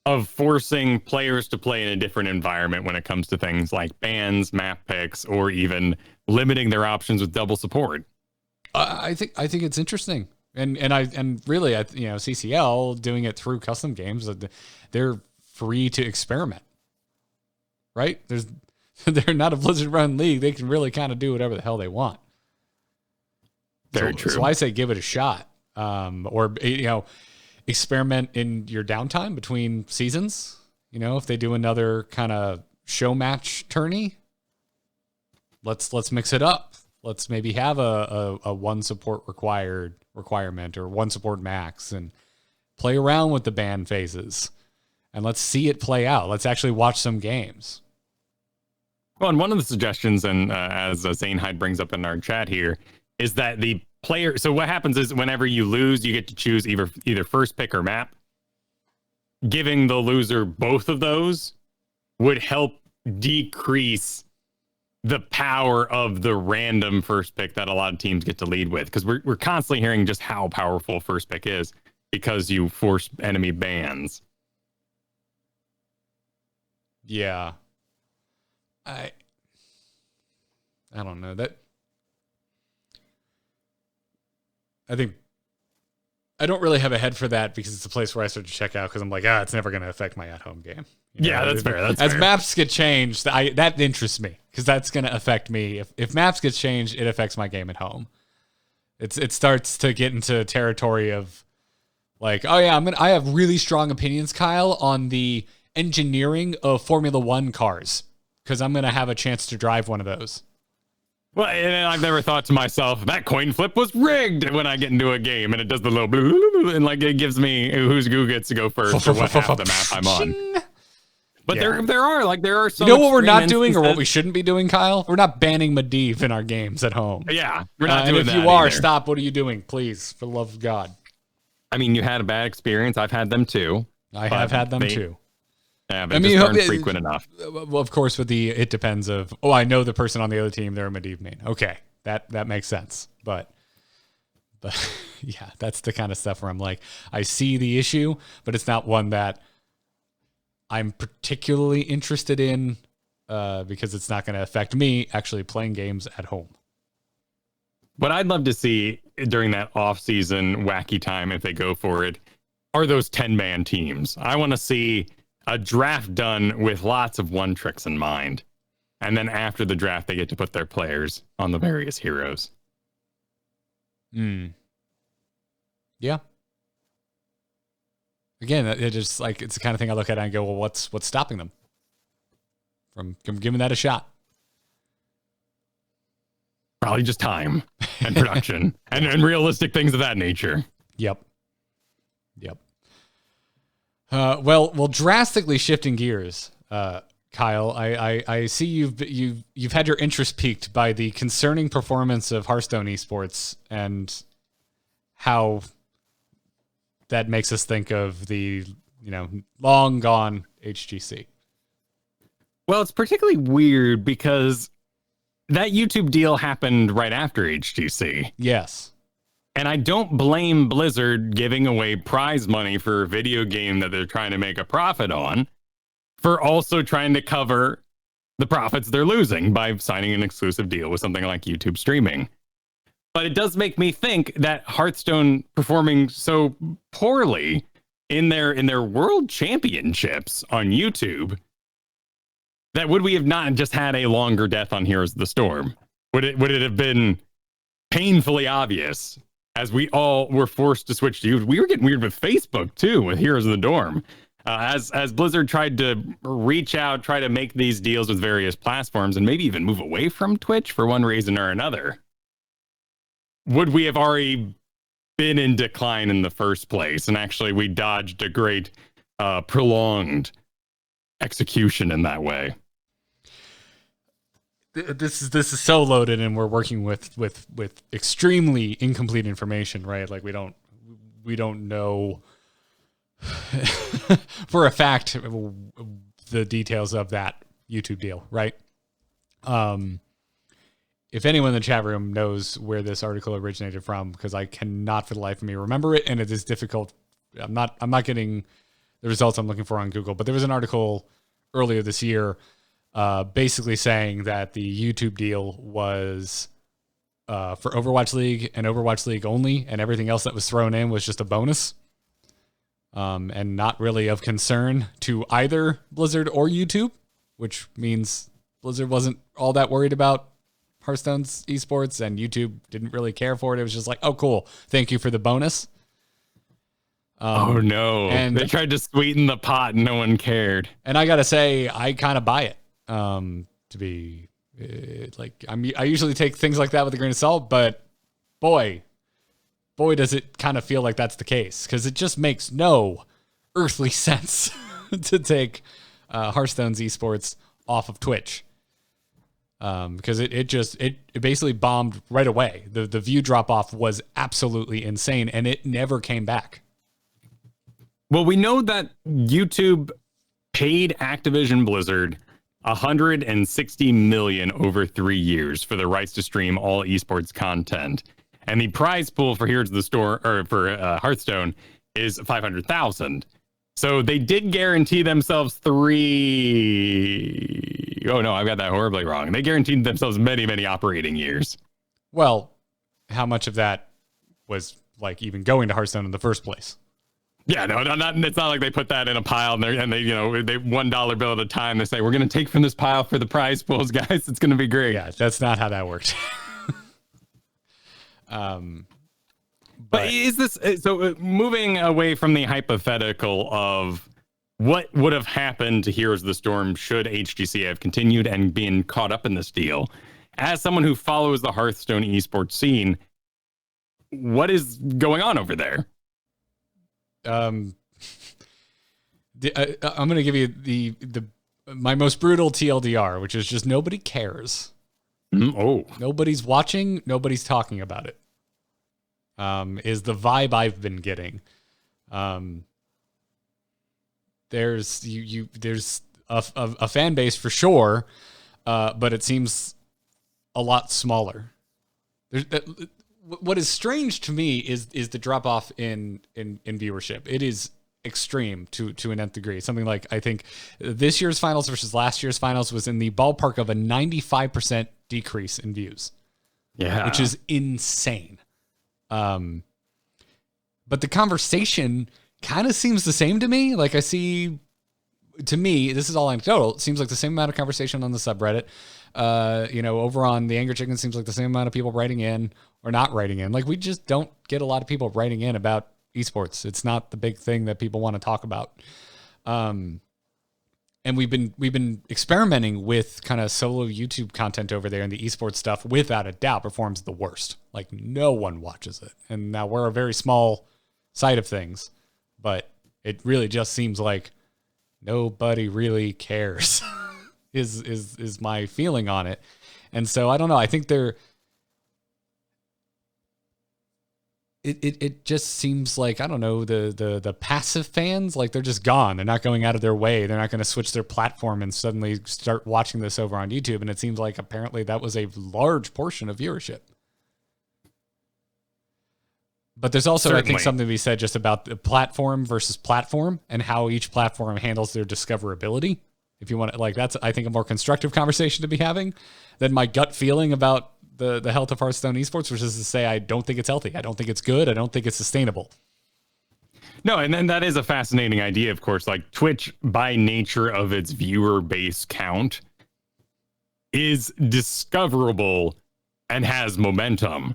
of forcing players to play in a different environment when it comes to things like bans, map picks, or even limiting their options with double support? I think it's interesting, and really, CCL doing it through custom games, they're free to experiment, right? They're not a Blizzard run league. They can really kind of do whatever the hell they want. Very true. So I say give it a shot, or experiment in your downtime between seasons. If they do another kind of show match tourney, let's mix it up. Let's maybe have a one support requirement or one support max and play around with the ban phases and let's see it play out. Let's actually watch some games. Well, and one of the suggestions, and as Zane Hyde brings up in our chat here, is that the player. So what happens is whenever you lose, you get to choose either first pick or map. Giving the loser both of those would help decrease the power of the random first pick that a lot of teams get to lead with, because we're constantly hearing just how powerful first pick is because you force enemy bans. Yeah. I don't know that. I I don't really have a head for that because it's a place where I start to check out because I'm like, it's never going to affect my at-home game. Yeah, that's fair. As maps get changed, that interests me because that's going to affect me. If maps get changed, it affects my game at home. It starts to get into territory of like, oh yeah, I have really strong opinions, Kyle, on the engineering of Formula One cars because I'm going to have a chance to drive one of those. Well, and I've never thought to myself, that coin flip was rigged when I get into a game and it does the little blue and like it gives me who gets to go first or what half of the map I'm on. But there are some. You know what we're not doing or what we shouldn't be doing, Kyle? We're not banning Medivh in our games at home. Yeah, we're not doing that. And if you are, either. stop. What are you doing? Please, for the love of God. I mean, you had a bad experience. I've had them too. I have had them too. Yeah, but just aren't frequent enough. Well, of course, with the it depends of, I know the person on the other team, they're a Medivh main. Okay, that makes sense. But yeah, that's the kind of stuff where I'm like, I see the issue, but it's not one that I'm particularly interested in because it's not going to affect me actually playing games at home. What I'd love to see during that off-season wacky time, if they go for it, are those 10-man teams. I want to see a draft done with lots of one tricks in mind. And then after the draft, they get to put their players on the various heroes. Yeah. Again, it just like it's the kind of thing I look at and go, well, what's stopping them from giving that a shot? Probably just time and production and realistic things of that nature. Yep. Well, drastically shifting gears, Kyle. I see you've had your interest piqued by the concerning performance of Hearthstone esports and how that makes us think of the long gone HGC. Well, it's particularly weird because that YouTube deal happened right after HGC. Yes. And I don't blame Blizzard giving away prize money for a video game that they're trying to make a profit on for also trying to cover the profits they're losing by signing an exclusive deal with something like YouTube streaming. But it does make me think that Hearthstone performing so poorly in their world championships on YouTube, that would we have not just had a longer death on Heroes of the Storm? Would it have been painfully obvious as we all were forced to switch to YouTube? We were getting weird with Facebook too, with Heroes of the Dorm. As Blizzard tried to reach out, try to make these deals with various platforms and maybe even move away from Twitch for one reason or another. Would we have already been in decline in the first place? And actually we dodged a great prolonged execution in that way. This is so loaded, and we're working with extremely incomplete information, right? Like we don't know for a fact the details of that YouTube deal, right? If anyone in the chat room knows where this article originated from, because I cannot for the life of me remember it, and it is difficult. I'm not getting the results I'm looking for on Google, but there was an article earlier this year basically saying that the YouTube deal was for Overwatch League and Overwatch League only, and everything else that was thrown in was just a bonus and not really of concern to either Blizzard or YouTube, which means Blizzard wasn't all that worried about Hearthstone's esports, and YouTube didn't really care for it. It was just like, oh, cool. Thank you for the bonus. Oh, no. And they tried to sweeten the pot and no one cared. And I got to say, I kind of buy it. To be I usually take things like that with a grain of salt, but boy, does it kind of feel like that's the case, because it just makes no earthly sense to take Hearthstone's esports off of Twitch. Because it basically bombed right away. The view drop off was absolutely insane, and it never came back. Well, we know that YouTube paid Activision Blizzard $160 million over 3 years for the rights to stream all esports content, and the prize pool for Heroes of the Storm or for Hearthstone is $500,000. So they did guarantee themselves three. Oh no, I've got that horribly wrong. They guaranteed themselves many operating years. Well, how much of that was like even going to Hearthstone in the first place. Yeah, no, it's not like they put that in a pile and they $1 bill at a time. They say, we're going to take from this pile for the prize pools, guys. It's going to be great. Yeah, that's not how that works. But is this, so moving away from the hypothetical of what would have happened to Heroes of the Storm should HGC have continued and been caught up in this deal, as someone who follows the Hearthstone esports scene, what is going on over there? I'm going to give you my most brutal TLDR, which is just nobody cares. Nobody's watching. Nobody's talking about it. Is the vibe I've been getting. There's there's a fan base for sure, but it seems a lot smaller. What is strange to me is the drop off in viewership. It is extreme to an nth degree. Something like, I think this year's finals versus last year's finals was in the ballpark of a 95% decrease in views. Yeah, which is insane. But the conversation kind of seems the same to me. Like to me, this is all anecdotal. It seems like the same amount of conversation on the subreddit. Over on the Angry Chicken, seems like the same amount of people writing in or not writing in. Like, we just don't get a lot of people writing in about esports. It's not the big thing that people want to talk about. And we've been experimenting with kind of solo YouTube content over there, and the esports stuff, without a doubt, performs the worst. Like, no one watches it. And now we're a very small side of things, but it really just seems like nobody really cares is my feeling on it. And so I don't know. I think it just seems like, I don't know, the passive fans, like they're just gone. They're not going out of their way. They're not going to switch their platform and suddenly start watching this over on YouTube. And it seems like apparently that was a large portion of viewership. But there's also, I think, something to be said just about the platform versus platform and how each platform handles their discoverability. If you want to, like, that's, I think, a more constructive conversation to be having than my gut feeling about the health of Hearthstone esports, which is to say, I don't think it's healthy. I don't think it's good. I don't think it's sustainable. No, and then that is a fascinating idea, of course. Like, Twitch, by nature of its viewer base count, is discoverable and has momentum.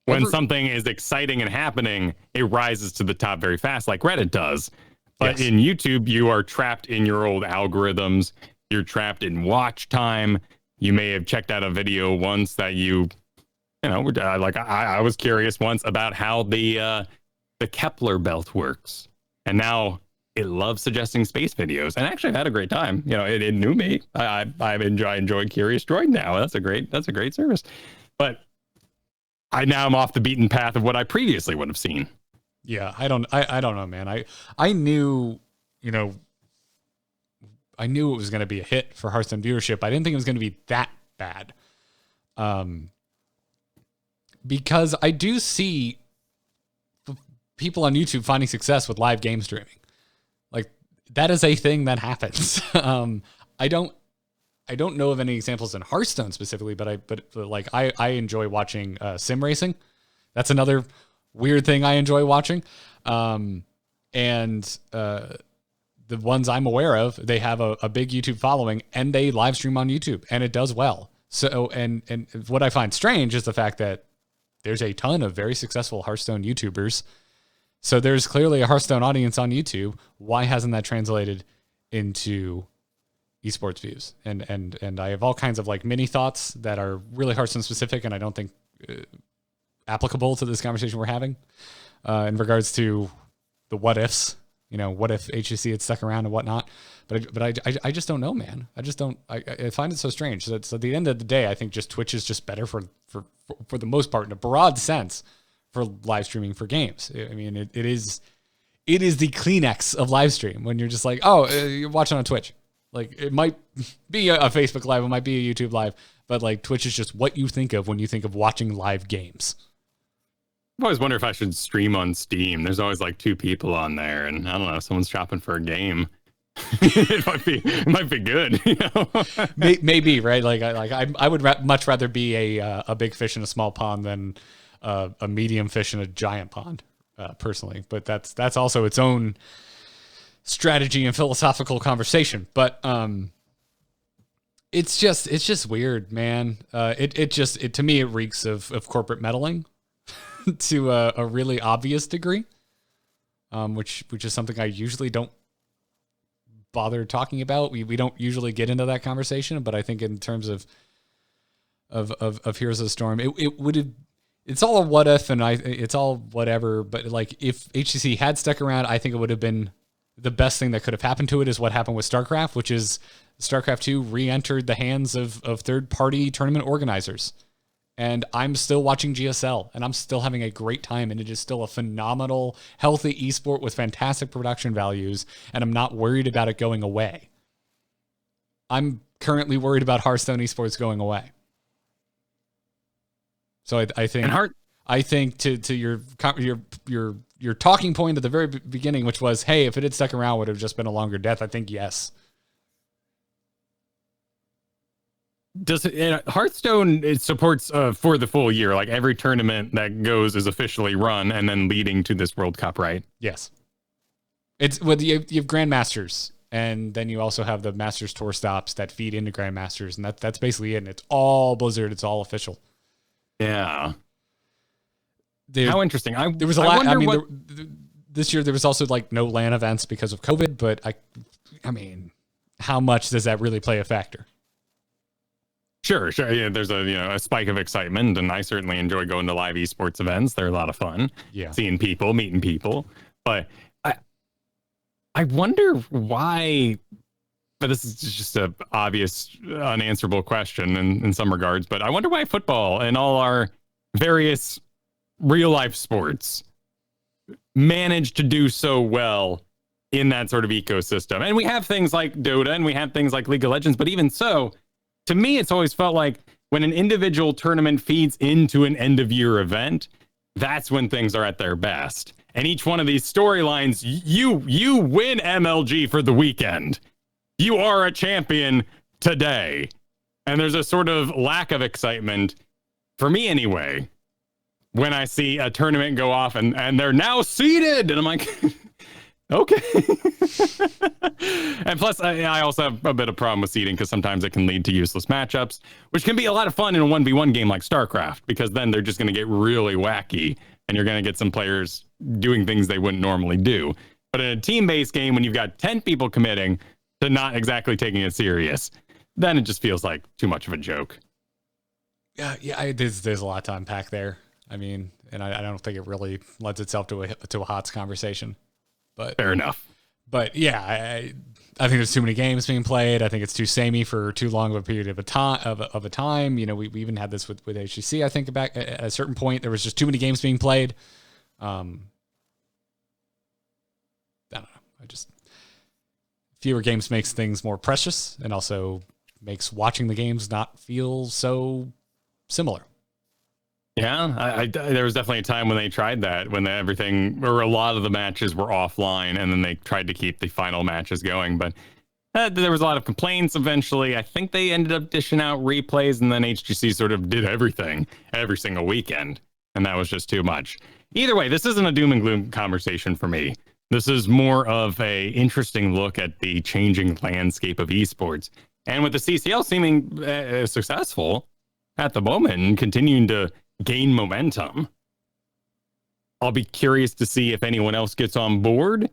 When something is exciting and happening, it rises to the top very fast, like Reddit does. But yes, in YouTube, you are trapped in your old algorithms. You're trapped in watch time. You may have checked out a video once that I was curious once about how the Kepler belt works, and now it loves suggesting space videos. And actually, I've had a great time. It knew me. I enjoy Curious Droid now. That's a great service. But I now am off the beaten path of what I previously would have seen. Yeah, I don't know, man. I knew, I knew it was going to be a hit for Hearthstone viewership. I didn't think it was going to be that bad. Because I do see people on YouTube finding success with live game streaming. Like, that is a thing that happens. I don't know of any examples in Hearthstone specifically, but I enjoy watching sim racing. That's another weird thing I enjoy watching. The ones I'm aware of, they have a big YouTube following and they live stream on YouTube and it does well. So, and what I find strange is the fact that there's a ton of very successful Hearthstone YouTubers. So there's clearly a Hearthstone audience on YouTube. Why hasn't that translated into esports views? And I have all kinds of like mini thoughts that are really Hearthstone specific, and I don't think applicable to this conversation we're having in regards to the what ifs. What if HCC had stuck around and whatnot? But I just don't know, man. I find it so strange. So at the end of the day, I think just Twitch is just better for the most part, in a broad sense, for live streaming for games. I mean, it is the Kleenex of live stream when you're just like, you're watching on Twitch. Like, it might be a Facebook Live, it might be a YouTube Live, but like Twitch is just what you think of when you think of watching live games. I always wonder if I should stream on Steam. There's always like two people on there, and I don't know, someone's shopping for a game. it might be good. Maybe, right? Like I would much rather be a big fish in a small pond than a medium fish in a giant pond. personally, but that's also its own strategy and philosophical conversation. But it's just weird, man. It to me, it reeks of corporate meddling to a really obvious degree, which is something I usually don't bother talking about. We don't usually get into that conversation, but I think in terms of Heroes of the Storm, it would have. It's all a what if, and it's all whatever. But like, if HCC had stuck around, I think it would have been the best thing that could have happened to it. Is what happened with StarCraft, which is StarCraft 2 re-entered the hands of third-party tournament organizers. And I'm still watching GSL, and I'm still having a great time, and it is still a phenomenal, healthy esport with fantastic production values, and I'm not worried about it going away. I'm currently worried about Hearthstone esports going away. So I think to your talking point at the very beginning, which was, hey, if it had stuck around, would it have just been a longer death? I think yes. Does Hearthstone, it supports for the full year, like every tournament that goes is officially run and then leading to this World Cup, right? Yes. It's you have Grandmasters, and then you also have the Masters Tour stops that feed into Grandmasters, and that's basically it. And it's all Blizzard. It's all official. Yeah. How interesting. There was a lot. I mean, this year there was also like no LAN events because of COVID, but I mean, how much does that really play a factor? Sure. Yeah, there's a spike of excitement, and I certainly enjoy going to live esports events. They're a lot of fun. Yeah, seeing people, meeting people. But I wonder why. But this is just an obvious, unanswerable question in some regards. But I wonder why football and all our various real life sports manage to do so well in that sort of ecosystem. And we have things like Dota and we have things like League of Legends. But even so, to me, it's always felt like when an individual tournament feeds into an end of year event, that's when things are at their best. And each one of these storylines, you win MLG for the weekend. You are a champion today. And there's a sort of lack of excitement, for me anyway, when I see a tournament go off and they're now seeded. And I'm like, okay. And plus, I also have a bit of problem with seeding because sometimes it can lead to useless matchups, which can be a lot of fun in a 1v1 game like StarCraft, because then they're just going to get really wacky and you're going to get some players doing things they wouldn't normally do. But in a team-based game, when you've got 10 people committing to not exactly taking it serious, then it just feels like too much of a joke. Yeah. There's a lot to unpack there. I mean, and I don't think it really lends itself to a HOTS conversation. But fair enough. But yeah, I think there's too many games being played. I think it's too samey for too long of a period of a time. You know, we even had this with HGC. I think back at a certain point, there was just too many games being played. I don't know. Fewer games makes things more precious and also makes watching the games not feel so similar. Yeah, there was definitely a time when they tried that, when everything, or a lot of the matches were offline, and then they tried to keep the final matches going. But there was a lot of complaints eventually. I think they ended up dishing out replays, and then HGC sort of did everything every single weekend, and that was just too much. Either way, this isn't a doom and gloom conversation for me. This is more of a interesting look at the changing landscape of esports. And with the CCL seeming successful at the moment and continuing to gain momentum, I'll be curious to see if anyone else gets on board,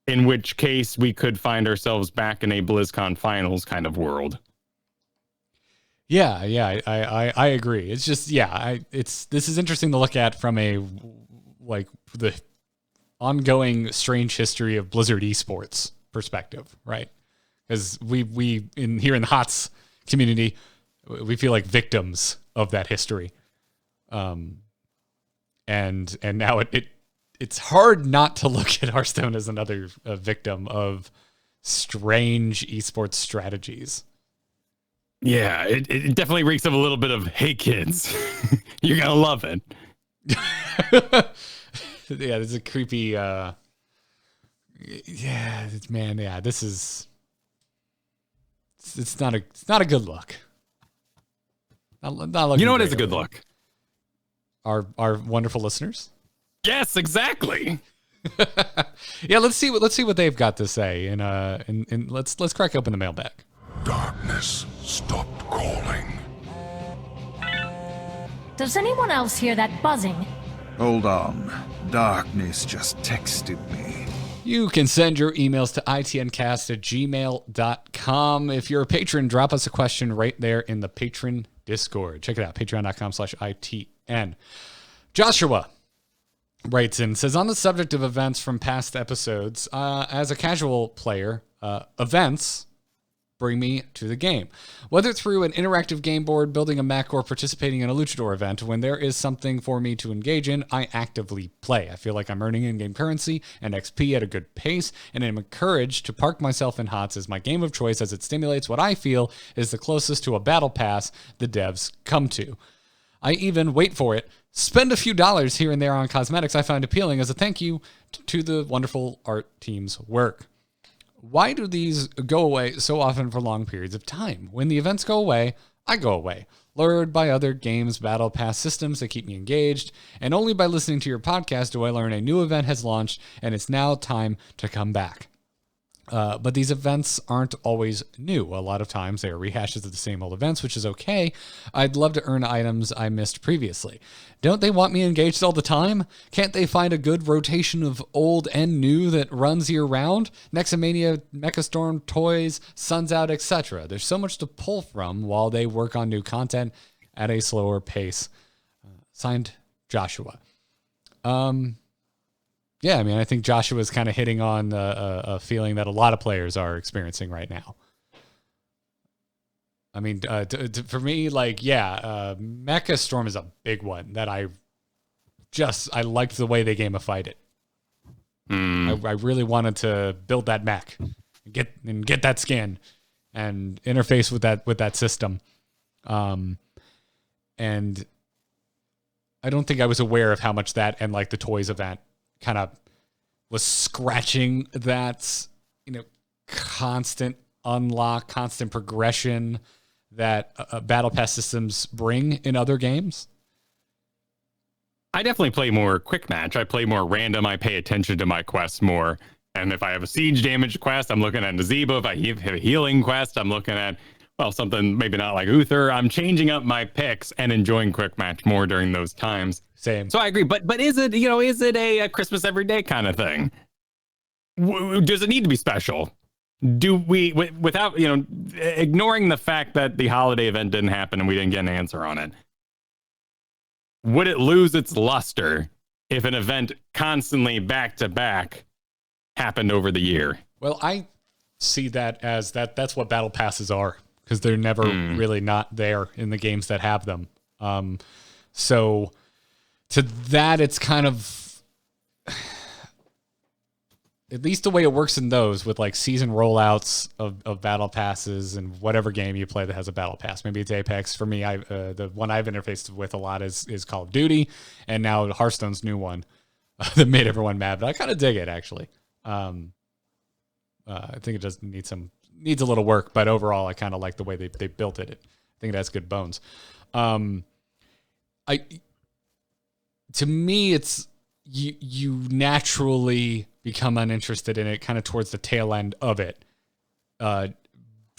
in which case we could find ourselves back in a BlizzCon finals kind of world. Yeah, I agree. It's just, this is interesting to look at from the ongoing strange history of Blizzard esports perspective, right? Because we here in the HOTS community, we feel like victims of that history. And now it's hard not to look at Hearthstone as another victim of strange esports strategies. Yeah, it definitely reeks of a little bit of, hey kids, you're gonna love it. Yeah, this is a creepy this is it's not a good look. Not you know what is a good look? Our wonderful listeners, Yes, exactly. Yeah, let's see what they've got to say, and let's crack open the mailbag. Darkness stopped calling. Does anyone else hear that buzzing? Hold on. Darkness just texted me. You can send your emails to itncast@gmail.com. If you're a patron, drop us a question right there in the patron Discord. Check it out, patreon.com/ITN. Joshua writes in, says, on the subject of events from past episodes, as a casual player, events bring me to the game. Whether through an interactive game board, building a mech, or participating in a luchador event, when there is something for me to engage in, I actively play. I feel like I'm earning in-game currency and XP at a good pace, and I'm encouraged to park myself in HOTS as my game of choice, as it stimulates what I feel is the closest to a battle pass the devs come to. I even, wait for it, spend a few dollars here and there on cosmetics I find appealing as a thank you to the wonderful art team's work. Why do these go away so often for long periods of time? When the events go away, I go away, lured by other games' battle pass systems that keep me engaged, and only by listening to your podcast do I learn a new event has launched and it's now time to come back. But these events aren't always new. A lot of times they are rehashes of the same old events, which is okay. I'd love to earn items I missed previously. Don't they want me engaged all the time? Can't they find a good rotation of old and new that runs year round? Nexomania, Mechastorm, toys, Suns Out, etc. There's so much to pull from while they work on new content at a slower pace. Signed, Joshua. Yeah, I mean, I think Joshua's kind of hitting on a feeling that a lot of players are experiencing right now. I mean, for me, like, yeah, Mecha Storm is a big one that I liked the way they gamified it. I really wanted to build that mech, get that skin, and interface with that system. And I don't think I was aware of how much that and like the toys event kind of was scratching that, constant unlock, constant progression that battle pass systems bring in other games. I definitely play more quick match. I play more random. I pay attention to my quests more. And if I have a siege damage quest, I'm looking at Nazebo. If I have a healing quest, I'm looking at, well, something maybe not like Uther. I'm changing up my picks and enjoying quick match more during those times. Same. So I agree. But is it, is it a Christmas every day kind of thing? Does it need to be special? Do we, without, ignoring the fact that the holiday event didn't happen and we didn't get an answer on it, would it lose its luster if an event constantly back to back happened over the year? Well, I see that as that's what battle passes are, because they're never really not there in the games that have them. So to that, it's kind of, at least the way it works in those with like season rollouts of battle passes and whatever game you play that has a battle pass. Maybe it's Apex. For me, the one I've interfaced with a lot is Call of Duty, and now Hearthstone's new one that made everyone mad. But I kind of dig it, actually. I think it just needs a little work, but overall, I kind of like the way they built it. I think it has good bones. To me, it's you naturally become uninterested in it kind of towards the tail end of it,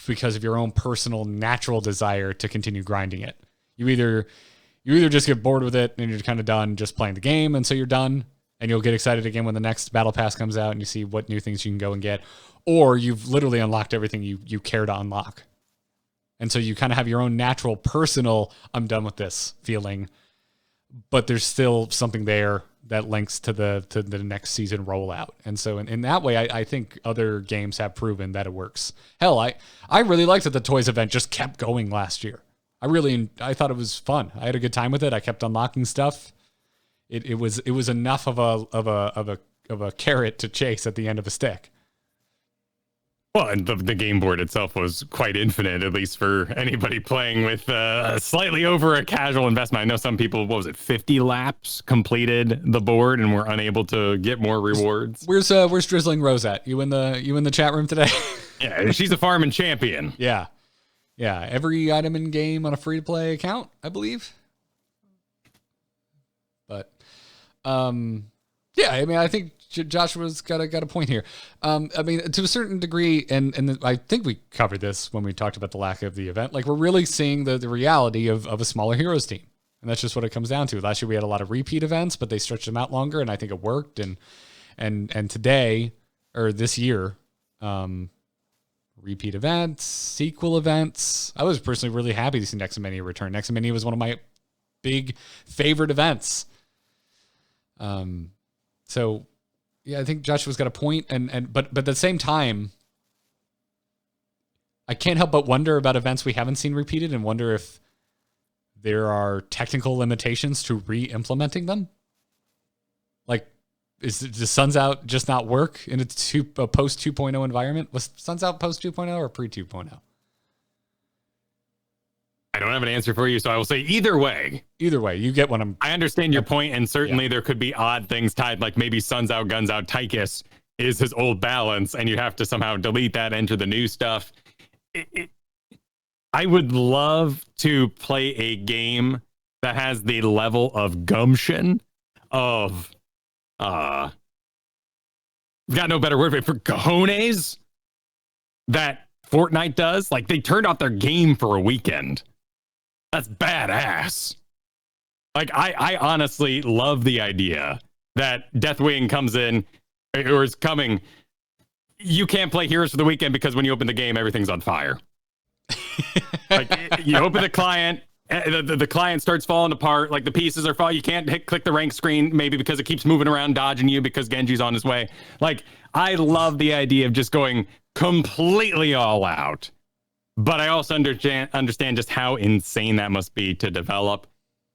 because of your own personal natural desire to continue grinding it. You either just get bored with it and you're kind of done just playing the game, and so you're done, and you'll get excited again when the next battle pass comes out and you see what new things you can go and get, or you've literally unlocked everything you care to unlock. And so you kind of have your own natural personal, I'm done with this feeling, but there's still something there that links to the next season rollout. And so in that way, I think other games have proven that it works. Hell, I really liked that the toys event just kept going last year. I thought it was fun. I had a good time with it. I kept unlocking stuff. It was enough of a carrot to chase at the end of a stick. Well, and the game board itself was quite infinite, at least for anybody playing with slightly over a casual investment. I know some people, 50 laps completed the board and were unable to get more rewards. Where's Drizzling Rose at? You in the chat room today? Yeah, she's a farming champion. Yeah. Every item in game on a free to play account, I believe. But Yeah, I mean, I think Joshua's got a point here. I mean, to a certain degree, and I think we covered this when we talked about the lack of the event. Like, we're really seeing the reality of a smaller heroes team, and that's just what it comes down to. Last year we had a lot of repeat events, but they stretched them out longer, and I think it worked. And today, or this year, repeat events, sequel events. I was personally really happy to see Nexomania return. Nexomania was one of my big favorite events. So yeah, I think Joshua's got a point, but at the same time, I can't help but wonder about events we haven't seen repeated and wonder if there are technical limitations to re-implementing them. Like, does Suns Out just not work in a post 2.0 environment? Was Suns Out post 2.0 or pre 2.0? I don't have an answer for you, so I will say either way. Either way, you get what I understand your point, and certainly there could be odd things tied, like maybe Suns Out, Guns Out, Tychus is his old balance, and you have to somehow delete that, enter the new stuff. I would love to play a game that has the level of gumption of, got no better word for cojones that Fortnite does. Like, they turned off their game for a weekend. That's badass. Like, I honestly love the idea that Deathwing comes in, or is coming. You can't play Heroes for the weekend because when you open the game, everything's on fire. Like, you open the client, the client starts falling apart. Like, the pieces are falling. You can't click the rank screen, maybe because it keeps moving around, dodging you because Genji's on his way. Like, I love the idea of just going completely all out. But I also understand just how insane that must be to develop.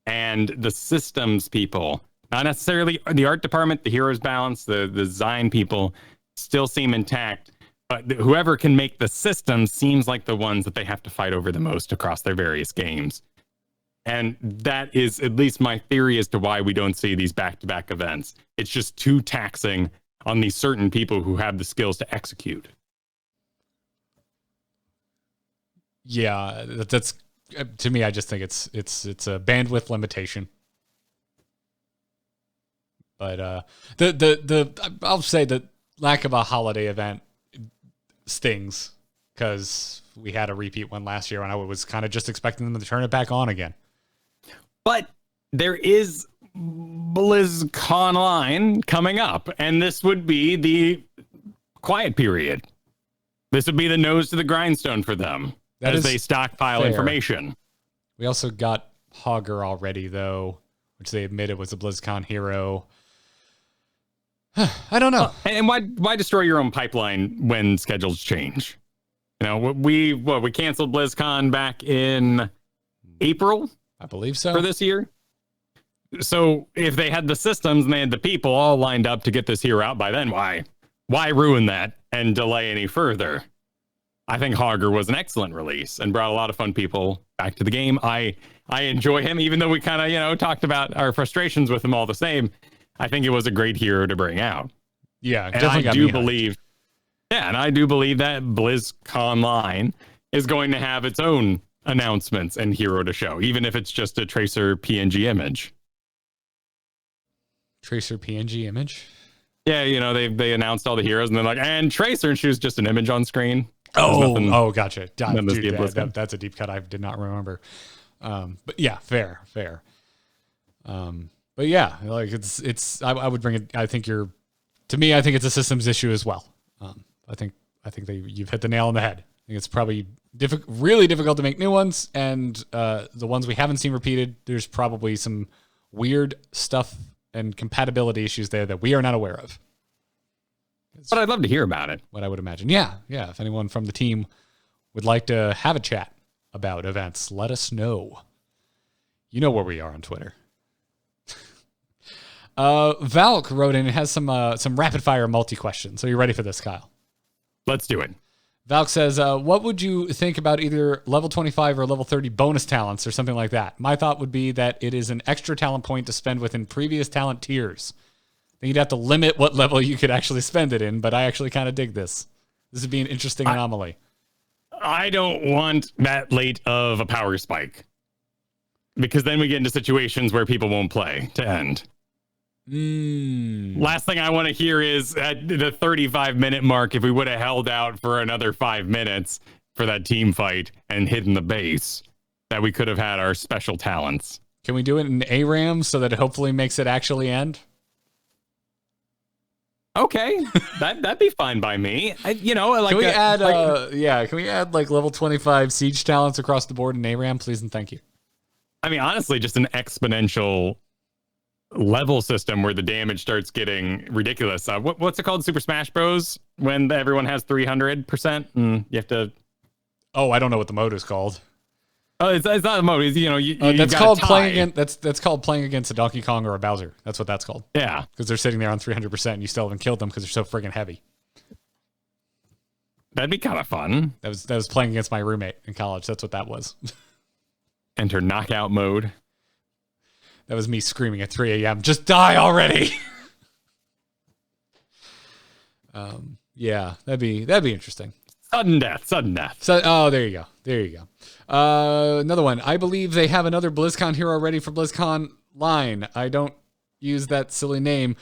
And the systems people, not necessarily the art department, the heroes balance, the design people still seem intact. But whoever can make the system seems like the ones that they have to fight over the most across their various games. And that is at least my theory as to why we don't see these back-to-back events. It's just too taxing on these certain people who have the skills to execute. Yeah, that's to me. I just think it's a bandwidth limitation. But I'll say the lack of a holiday event stings because we had a repeat one last year, and I was kind of just expecting them to turn it back on again. But there is BlizzConline coming up, and this would be the quiet period. This would be the nose to the grindstone for them. As they stockpile information. We also got Hogger already, though, which they admitted was a BlizzCon hero. I don't know. And why destroy your own pipeline when schedules change? You know, we canceled BlizzCon back in April, I believe so, for this year. So if they had the systems and they had the people all lined up to get this hero out by then, why ruin that and delay any further? I think Hogger was an excellent release and brought a lot of fun people back to the game. I enjoy him, even though we kind of, talked about our frustrations with him all the same. I think it was a great hero to bring out. Yeah, and I do believe that BlizzConline is going to have its own announcements and hero to show, even if it's just a Tracer PNG image. Tracer PNG image? Yeah, they announced all the heroes and they're like, and Tracer, and she was just an image on screen. Gotcha. Dude, that's a deep cut. I did not remember. But yeah, fair. But yeah, like I would bring it. I think it's a systems issue as well. I think you've hit the nail on the head. I think it's probably really difficult to make new ones, and the ones we haven't seen repeated, there's probably some weird stuff and compatibility issues there that we are not aware of. But I'd love to hear about it. What I would imagine. Yeah. If anyone from the team would like to have a chat about events, let us know. You know where we are on Twitter. Valk wrote in and has some rapid fire multi questions. Are you ready for this, Kyle? Let's do it. Valk says, what would you think about either level 25 or level 30 bonus talents or something like that? My thought would be that it is an extra talent point to spend within previous talent tiers. Then you'd have to limit what level you could actually spend it in, but I actually kind of dig this. This would be an interesting anomaly. I don't want that late of a power spike, because then we get into situations where people won't play to end. Last thing I want to hear is at the 35-minute mark, if we would have held out for another 5 minutes for that team fight and hidden the base, that we could have had our special talents. Can we do it in ARAM so that it hopefully makes it actually end? Okay, that'd be fine by me. Can we add like level 25 siege talents across the board in ARAM, please and thank you. I mean, honestly, just an exponential level system where the damage starts getting ridiculous. What's it called? Super Smash Bros. When everyone has 300%, and you have to. Oh, I don't know what the mode is called. Oh, it's not a mode. It's, that's called playing against. That's called playing against a Donkey Kong or a Bowser. That's what that's called. Yeah, because they're sitting there on 300% and you still haven't killed them because they're so friggin' heavy. That'd be kind of fun. That was playing against my roommate in college. That's what that was. Enter knockout mode. That was me screaming at 3 a.m. Just die already. Yeah, that'd be interesting. Sudden death. So, there you go. Another one. I believe they have another BlizzCon hero ready for BlizzCon line. I don't use that silly name.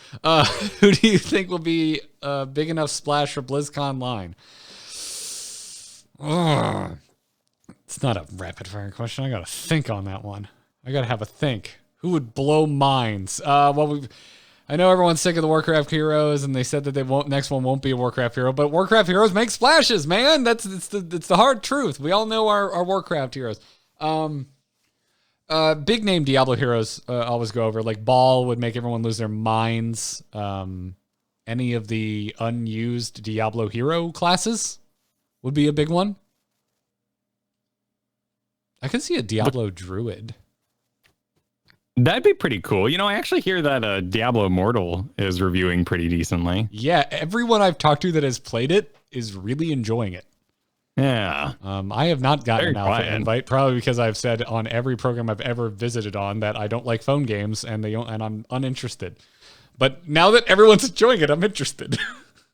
Who do you think will be a big enough splash for BlizzCon line? It's not a rapid fire question. I gotta think on that one. I gotta have a think. Who would blow minds? I know everyone's sick of the Warcraft heroes, and they said that next one won't be a Warcraft hero, but Warcraft heroes make splashes, man. It's the hard truth. We all know our Warcraft heroes. Big name Diablo heroes always go over. Like Ball would make everyone lose their minds. Any of the unused Diablo hero classes would be a big one. I could see a Diablo druid. That'd be pretty cool. I actually hear that Diablo Immortal is reviewing pretty decently. Yeah, everyone I've talked to that has played it is really enjoying it. Yeah. I have not gotten an alpha invite, probably because I've said on every program I've ever visited on that I don't like phone games and I'm uninterested. But now that everyone's enjoying it, I'm interested.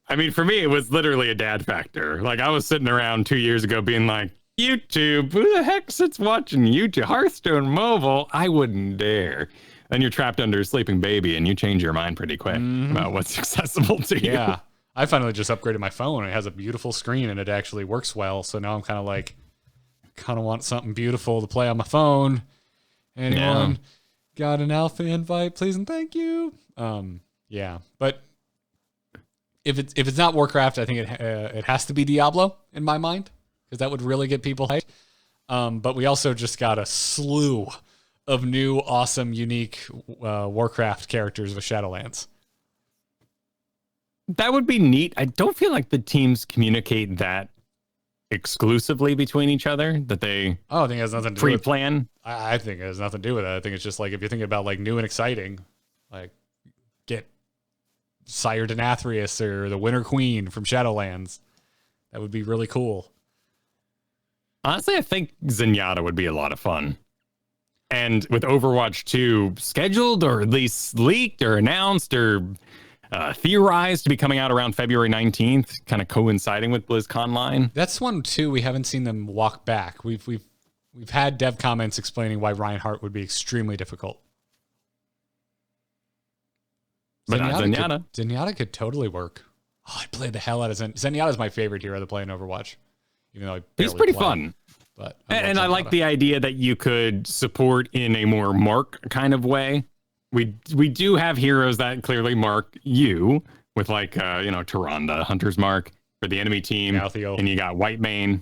I mean, for me, it was literally a dad factor. Like, I was sitting around 2 years ago being like, YouTube, who the heck sits watching YouTube? Hearthstone Mobile? I wouldn't dare. Then you're trapped under a sleeping baby and you change your mind pretty quick about what's accessible to you. Yeah. I finally just upgraded my phone. It has a beautiful screen and it actually works well. So now I'm kind of want something beautiful to play on my phone. Anyone got an alpha invite, please and thank you. Yeah. But if it's not Warcraft, I think it has to be Diablo in my mind, because that would really get people hyped. But we also just got a slew of new, awesome, unique Warcraft characters with Shadowlands. That would be neat. I don't feel like the teams communicate that exclusively between each other, that they I think it has nothing to pre-plan. Do with it. I think it has nothing to do with it. I think it's just like, if you're thinking about like new and exciting, like get Sire Denathrius or the Winter Queen from Shadowlands. That would be really cool. Honestly, I think Zenyatta would be a lot of fun. And with Overwatch 2 scheduled, or at least leaked or announced or theorized to be coming out around February 19th, kind of coinciding with BlizzCon line. That's one too. We haven't seen them walk back. We've had dev comments explaining why Reinhardt would be extremely difficult. But Zenyatta could totally work. Oh, I played the hell out of Zenyatta's my favorite hero to play in Overwatch. Even though he's pretty fun. But I like the idea that you could support in a more mark kind of way. We do have heroes that clearly mark you with like Tyrande, Hunter's Mark for the enemy team, Malthael. And you got Whitemane.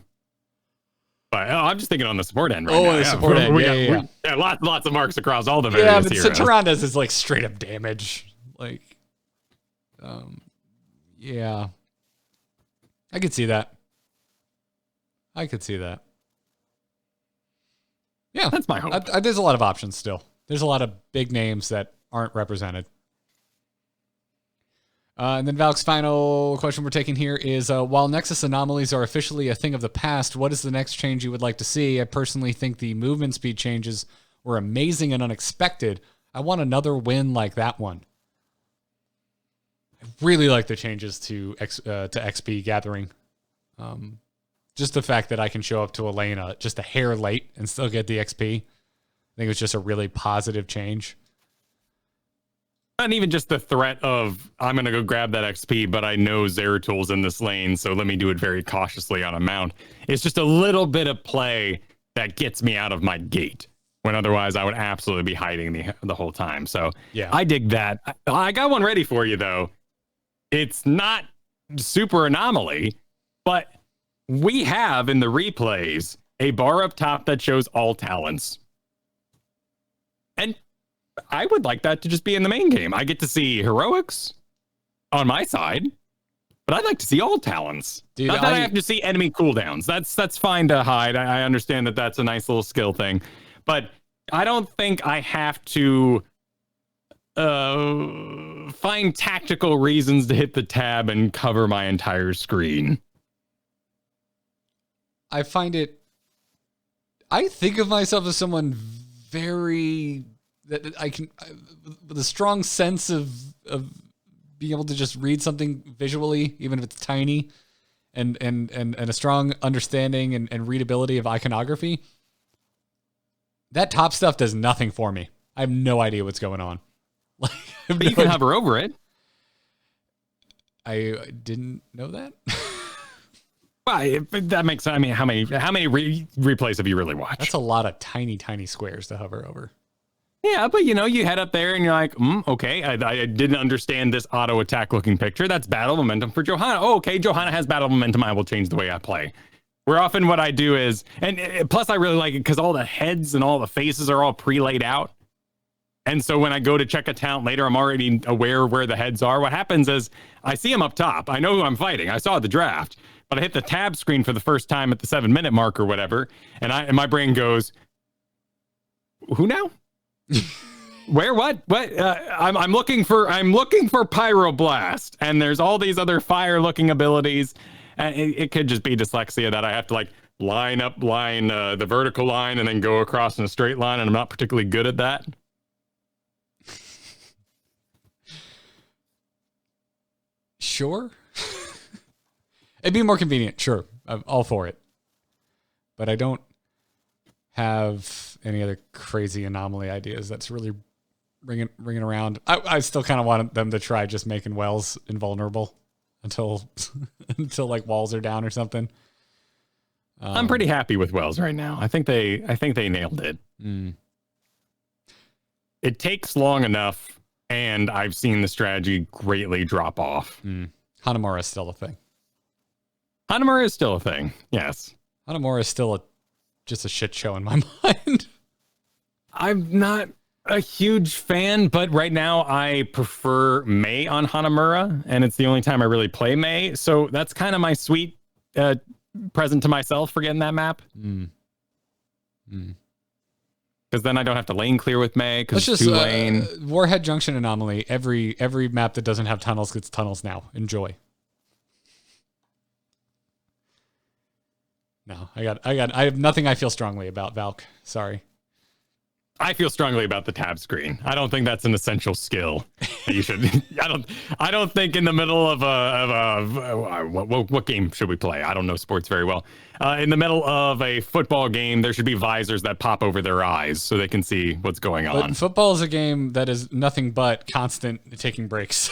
But I'm just thinking on the support end right now. The support end. Yeah. Lots of marks across all the various heroes. So Tyrande's is like straight up damage. Like, yeah, I could see that. Yeah, that's my hope. There's a lot of options still. There's a lot of big names that aren't represented. And then Valk's final question we're taking here is, while Nexus anomalies are officially a thing of the past, what is the next change you would like to see? I personally think the movement speed changes were amazing and unexpected. I want another win like that one. I really like the changes to XP gathering. Just the fact that I can show up to Elena just a hair late and still get the XP. I think it was just a really positive change. Not even just the threat of, I'm going to go grab that XP, but I know Zeratul in this lane, so let me do it very cautiously on a mount. It's just a little bit of play that gets me out of my gate, when otherwise I would absolutely be hiding the whole time. So yeah, I dig that. I got one ready for you, though. It's not super anomaly, but we have in the replays a bar up top that shows all talents. And I would like that to just be in the main game. I get to see heroics on my side, but I'd like to see all talents. Dude, not that I have to see enemy cooldowns. That's fine to hide. I understand that that's a nice little skill thing, but I don't think I have to find tactical reasons to hit the tab and cover my entire screen. I think of myself as someone very... that I can, with a strong sense of being able to just read something visually, even if it's tiny, and a strong understanding and readability of iconography. That top stuff does nothing for me. I have no idea what's going on. But you can hover over it. I didn't know that. Well, that makes. I mean, how many replays have you really watched? That's a lot of tiny squares to hover over. Yeah, but you head up there and you're like, okay, I didn't understand this auto attack looking picture. That's battle momentum for Johanna. Oh, okay, Johanna has battle momentum. I will change the way I play. Where often what I do is, and plus I really like it because all the heads and all the faces are all pre-laid out. And so when I go to check a talent later, I'm already aware of where the heads are. What happens is I see them up top. I know who I'm fighting. I saw the draft, but I hit the tab screen for the first time at the 7-minute mark or whatever. And my brain goes, who now? Where? What? I'm looking for Pyroblast, and there's all these other fire looking abilities, and it could just be dyslexia that I have to like line the vertical line and then go across in a straight line, and I'm not particularly good at that. Sure. It'd be more convenient. Sure. I'm all for it. But I don't have any other crazy anomaly ideas that's really ringing around. I still kind of want them to try just making Wells invulnerable until like walls are down or something. I'm pretty happy with Wells right now. I think they nailed it. It takes long enough, and I've seen the strategy greatly drop off. Hanamura is still a thing. Hanamura is still a thing. Yes. Hanamura is still just a shit show in my mind. I'm not a huge fan, but right now I prefer Mei on Hanamura, and it's the only time I really play Mei. So that's kind of my sweet present to myself for getting that map. Because then I don't have to lane clear with Mei, because it's 2-lane. Warhead Junction anomaly. Every map that doesn't have tunnels gets tunnels now. Enjoy. No, I have nothing I feel strongly about, Valk. Sorry. I feel strongly about the tab screen. I don't think that's an essential skill that you should. I don't think in the middle of what game should we play? I don't know sports very well. In the middle of a football game, there should be visors that pop over their eyes so they can see what's going on. But football is a game that is nothing but constant taking breaks.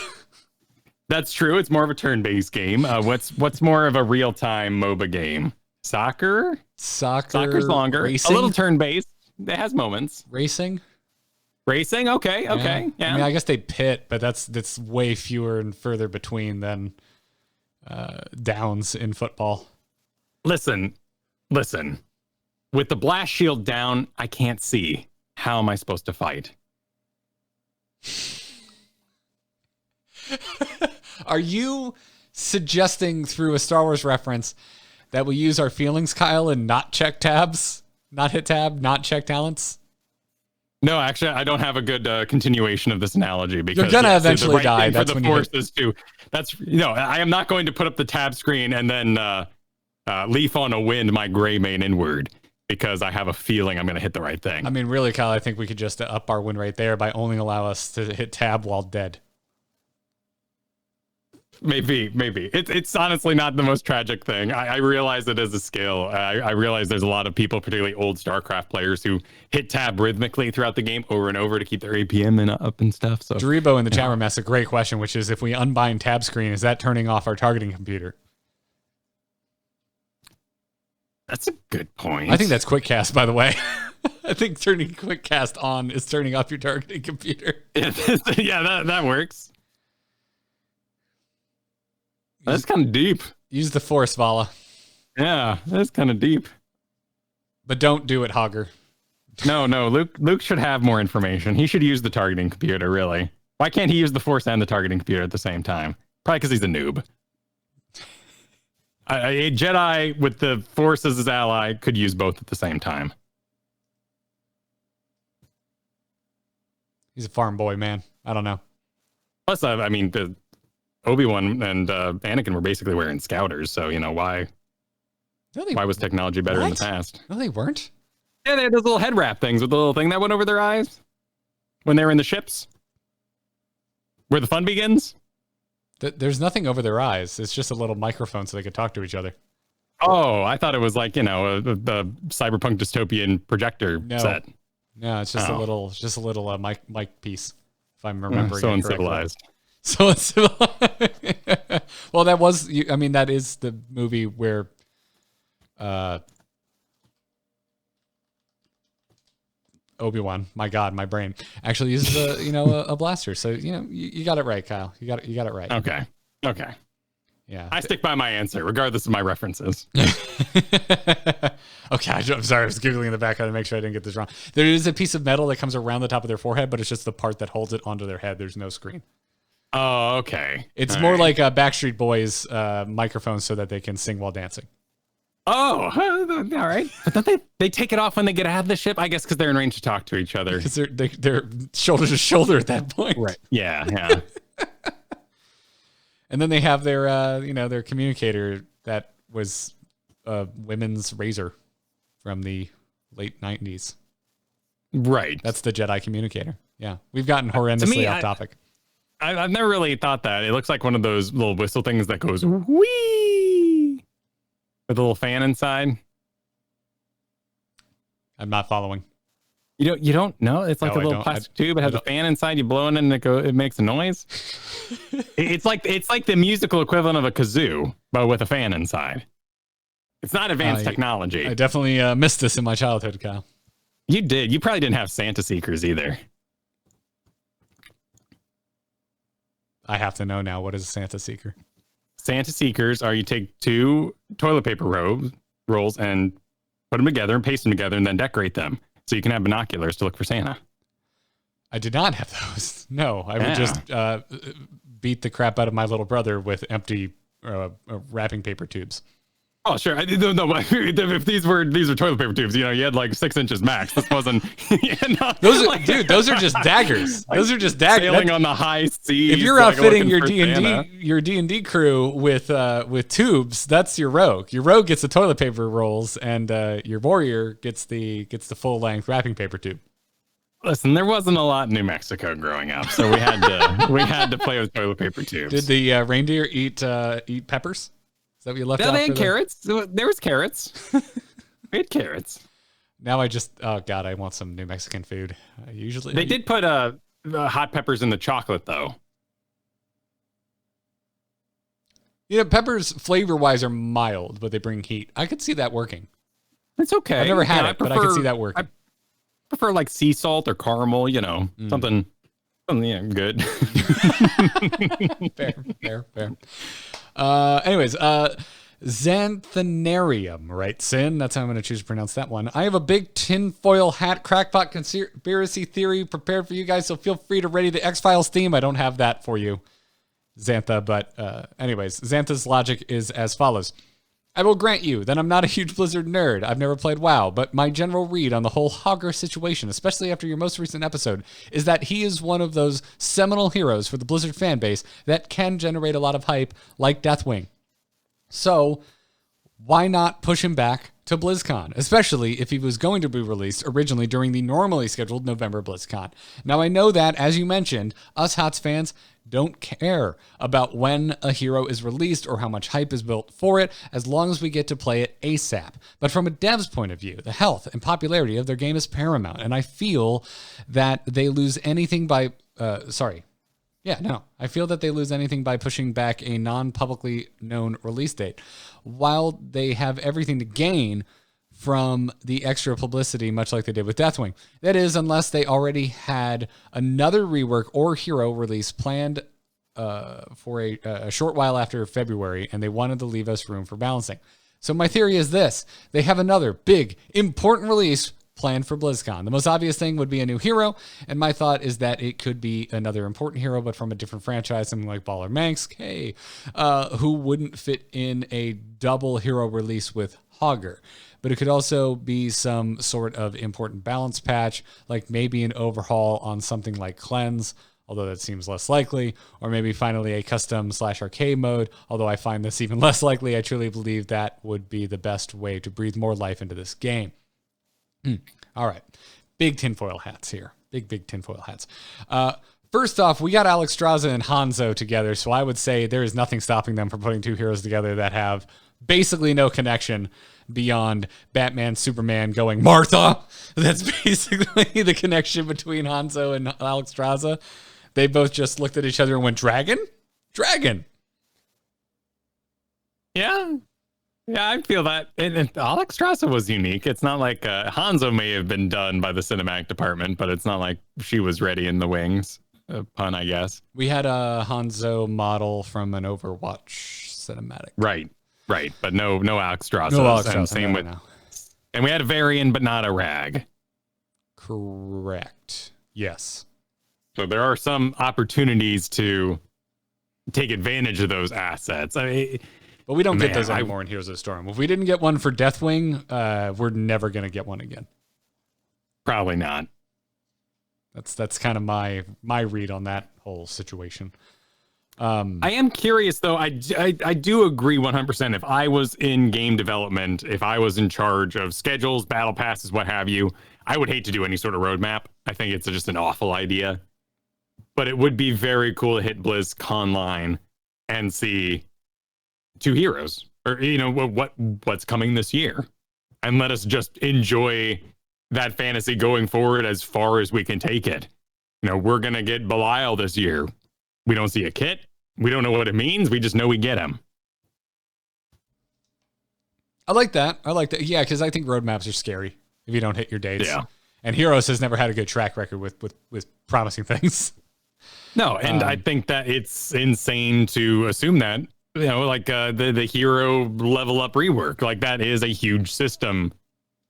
That's true. It's more of a turn-based game. What's more of a real-time MOBA game? Soccer's longer. Racing? A little turn-based. It has moments. Racing. Okay. Yeah. I mean, I guess they pit, but that's way fewer and further between than downs in football. Listen. With the blast shield down, I can't see. How am I supposed to fight? Are you suggesting through a Star Wars reference that we use our feelings, Kyle, and not check tabs? Not hit tab, not check talents? No, actually, I don't have a good continuation of this analogy because you're gonna eventually die. That's when I am not going to put up the tab screen and then leaf on a wind my gray mane inward because I have a feeling I'm going to hit the right thing. I mean, really, Kyle, I think we could just up our win right there by only allow us to hit tab while dead. Maybe. It's honestly not the most tragic thing. I realize it is a skill. I realize there's a lot of people, particularly old StarCraft players, who hit tab rhythmically throughout the game over and over to keep their APM up and stuff. So Doribo in the chat room asks a great question, which is, if we unbind tab screen, is that turning off our targeting computer? that's a good point. I think that's quick cast, by the way. I think turning quick cast on is turning off your targeting computer. Yeah, that works. That's kind of deep. Use the force, Vala. Yeah, that's kind of deep. But don't do it, Hogger. No, Luke should have more information. He should use the targeting computer, really. Why can't he use the force and the targeting computer at the same time? Probably because he's a noob. A Jedi with the force as his ally could use both at the same time. He's a farm boy, man. I don't know. Plus, I mean, the Obi-Wan and Anakin were basically wearing scouters, so, why was technology better in the past? No, they weren't. Yeah, they had those little head wrap things with the little thing that went over their eyes when they were in the ships. Where the fun begins. There's nothing over their eyes. It's just a little microphone so they could talk to each other. Oh, I thought it was like, a cyberpunk dystopian projector set. No, it's just a little mic piece, if I'm remembering so it uncivilized. correctly. So uncivilized. Well, that is the movie where Obi-Wan, my God, my brain actually uses a blaster. So you got it right, Kyle. You got it right. Okay. Yeah, I stick by my answer, regardless of my references. Okay, I'm sorry. I was giggling in the background to make sure I didn't get this wrong. There is a piece of metal that comes around the top of their forehead, but it's just the part that holds it onto their head. There's no screen. Oh, okay. It's more like a Backstreet Boys microphone so that they can sing while dancing. Oh, all right. But don't they take it off when they get out of the ship? I guess because they're in range to talk to each other. Because they're shoulder to shoulder at that point. Right. Yeah. And then they have their communicator that was a women's razor from the late 90s. Right. That's the Jedi communicator. Yeah. We've gotten horrendously off topic. I've never really thought that. It looks like one of those little whistle things that goes whee with a little fan inside. I'm not following. You don't know? It's like a little plastic tube. It has a fan inside. You blow it in, and it makes a noise. It's like the musical equivalent of a kazoo, but with a fan inside. It's not advanced technology. I definitely missed this in my childhood, Kyle. You did. You probably didn't have Santa Seekers either. I have to know now. What is a Santa Seeker? Santa Seekers are, you take 2 toilet paper rolls and put them together and paste them together and then decorate them so you can have binoculars to look for Santa. I did not have those. No, I would just beat the crap out of my little brother with empty wrapping paper tubes. Oh, sure. No, if these were toilet paper tubes, you had like 6 inches max. This wasn't. Those are just daggers. Those are just daggers. Sailing on the high seas. If you're outfitting your D&D crew with tubes, that's your rogue. Your rogue gets the toilet paper rolls, and your warrior gets the full length wrapping paper tube. Listen, there wasn't a lot in New Mexico growing up, so we had to play with toilet paper tubes. Did the reindeer eat peppers? Is that what you left out? They had carrots. There was carrots. We had carrots. Now I want some New Mexican food. They did put hot peppers in the chocolate, though. Peppers flavor-wise are mild, but they bring heat. I could see that working. It's okay. I've never had it, but I could see that working. I prefer like sea salt or caramel, something good. Fair. Anyways, Xanthanarium, right? Sin. That's how I'm going to choose to pronounce that one. I have a big tinfoil hat crackpot conspiracy theory prepared for you guys, so feel free to ready the X-Files theme. I don't have that for you, Xantha, but anyways, Xantha's logic is as follows. I will grant you that I'm not a huge Blizzard nerd. I've never played WoW, but my general read on the whole Hogger situation, especially after your most recent episode, is that he is one of those seminal heroes for the Blizzard fan base that can generate a lot of hype, like Deathwing. So, why not push him back to BlizzCon, especially if he was going to be released originally during the normally scheduled November BlizzCon? Now, I know that, as you mentioned, us HOTS fans don't care about when a hero is released or how much hype is built for it, as long as we get to play it ASAP. But from a dev's point of view, the health and popularity of their game is paramount, and I feel that they lose anything by... I feel that they lose anything by pushing back a non-publicly known release date, while they have everything to gain from the extra publicity, much like they did with Deathwing. That is, unless they already had another rework or hero release planned for a short while after February, and they wanted to leave us room for balancing. So my theory is this. They have another big, important release planned for BlizzCon. The most obvious thing would be a new hero, and my thought is that it could be another important hero, but from a different franchise, something like Baller Manx, who wouldn't fit in a double hero release with Hogger. But it could also be some sort of important balance patch, like maybe an overhaul on something like Cleanse, although that seems less likely, or maybe finally a custom/arcade mode, although I find this even less likely. I truly believe that would be the best way to breathe more life into this game. All right. Big tinfoil hats here. Big tinfoil hats. First off, we got Alexstrasza and Hanzo together, so I would say there is nothing stopping them from putting two heroes together that have basically no connection beyond Batman, Superman going, Martha! That's basically the connection between Hanzo and Alexstrasza. They both just looked at each other and went, Dragon? Dragon! Yeah. Yeah, I feel that. And Alexstrasza was unique. It's not like Hanzo may have been done by the cinematic department, but it's not like she was ready in the wings. A pun, I guess. We had a Hanzo model from an Overwatch cinematic. Right. But no Alexstrasza. No Alexstrasza. And same with. And we had a Varian, but not a Rag. Correct. Yes. So there are some opportunities to take advantage of those assets. But we don't get those anymore in Heroes of the Storm. If we didn't get one for Deathwing, we're never going to get one again. Probably not. That's kind of my read on that whole situation. I am curious, though. I do agree 100%. If I was in game development, if I was in charge of schedules, battle passes, what have you, I would hate to do any sort of roadmap. I think it's just an awful idea. But it would be very cool to hit BlizzCon line and see two heroes, or what's coming this year, and let us just enjoy that fantasy going forward as far as we can take it. We're gonna get Belial this year. We don't see a kit. We don't know what it means. We just know we get him. I like that. Yeah, because I think roadmaps are scary if you don't hit your dates. Yeah. And Heroes has never had a good track record with promising things. No, and I think that it's insane to assume that. The hero level up rework, like that is a huge system